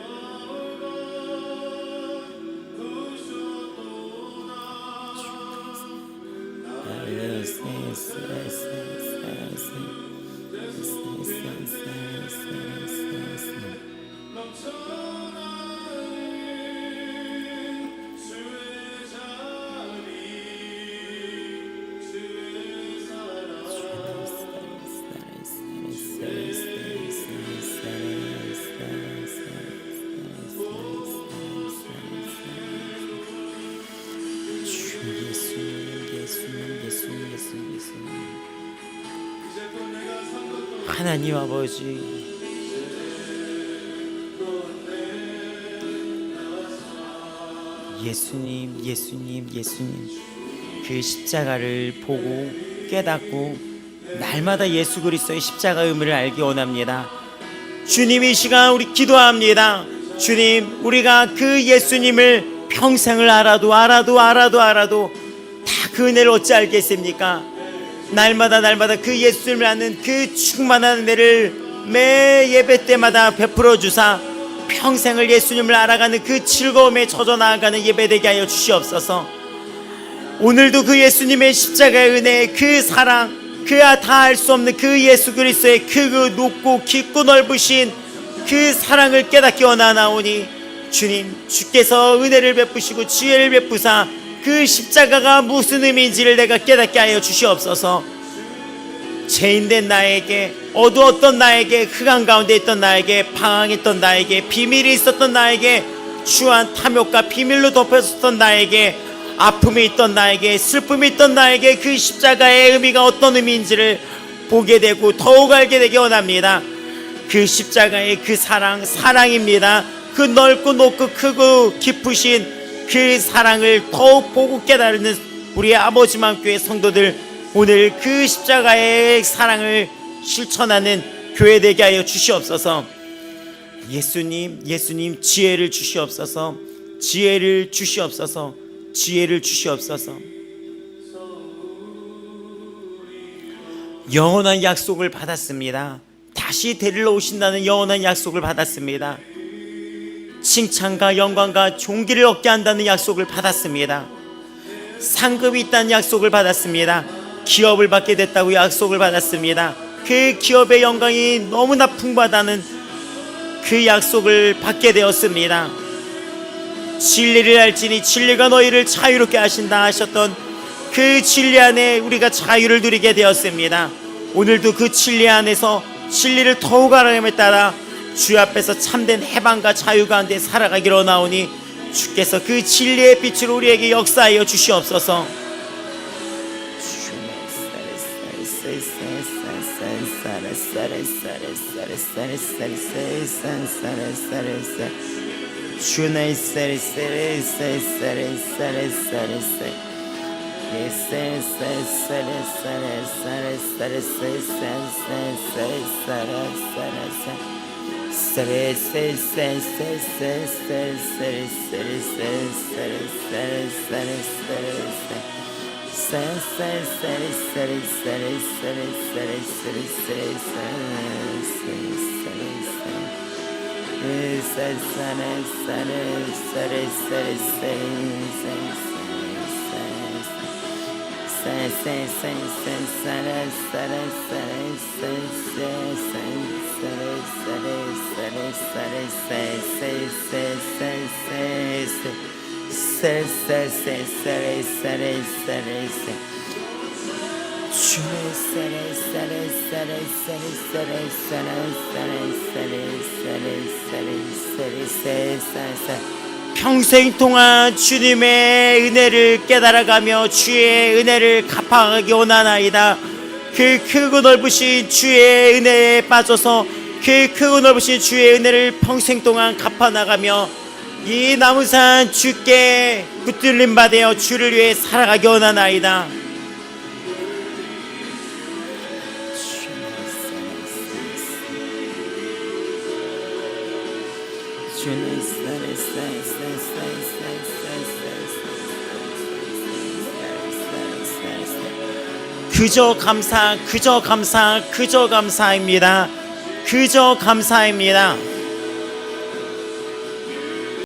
하나님 아버지, 예수님, 예수님, 예수님, 그 십자가를 보고 깨닫고 날마다 예수 그리스도의 십자가의 의미를 알기 원합니다. 주님, 이 시간 우리 기도합니다. 주님, 우리가 그 예수님을 평생을 알아도 다 그 은혜를 어찌 알겠습니까? 날마다 그 예수님을 아는 그 충만한 은혜를 매 예배 때마다 베풀어 주사 평생을 예수님을 알아가는 그 즐거움에 젖어 나아가는 예배 되게 하여 주시옵소서. 오늘도 그 예수님의 십자가의 은혜, 그 사랑, 그야 다 알 수 없는 그 예수 그리스도의 그 높고 깊고 넓으신 그 사랑을 깨닫기 원하나오니, 주님, 주께서 은혜를 베푸시고 지혜를 베푸사 그 십자가가 무슨 의미인지를 내가 깨닫게 하여 주시옵소서. 죄인된 나에게, 어두웠던 나에게, 흑암 가운데 있던 나에게, 방황했던 나에게, 비밀이 있었던 나에게 추한 탐욕과 비밀로 덮여있던 나에게, 아픔이 있던 나에게, 슬픔이 있던 나에게 그 십자가의 의미가 어떤 의미인지를 보게 되고 더욱 알게 되기 원합니다. 그 십자가의 그 사랑입니다. 그 넓고 높고 크고 깊으신 그 사랑을 더욱 보고 깨달는 우리 아버지만교회 성도들, 오늘 그 십자가의 사랑을 실천하는 교회 되게 하여 주시옵소서. 예수님 지혜를 주시옵소서. 지혜를 주시옵소서. 지혜를 주시옵소서. 영원한 약속을 받았습니다. 다시 데리러 오신다는 영원한 약속을 받았습니다. 칭찬과 영광과 존귀를 얻게 한다는 약속을 받았습니다. 상급이 있다는 약속을 받았습니다. 기업을 받게 됐다고 약속을 받았습니다. 그 기업의 영광이 너무나 풍부하다는 그 약속을 받게 되었습니다. 진리를 알지니 진리가 너희를 자유롭게 하신다 하셨던 그 진리 안에 우리가 자유를 누리게 되었습니다. 오늘도 그 진리 안에서 진리를 더욱 알아감에 따라 주 앞에서 참된 해방과 자유 가운데 살아가기로 나오니, 주께서 그 진리의 빛으로 우리에게 역사하여 주시옵소서. 평생 동안 주님의 은혜를 깨달아가며 주의 은혜를 갚아가기 원하나이다. 그 크고 넓으신 주의 은혜에 빠져서 그 크고 넓으신 주의 은혜를 평생 동안 갚아나가며 이 남은산 주께 붙들림 받아 주를 위해 살아가기 원하나이다. 그저 감사, 그저 감사, 그저 감사입니다. 그저 감사입니다.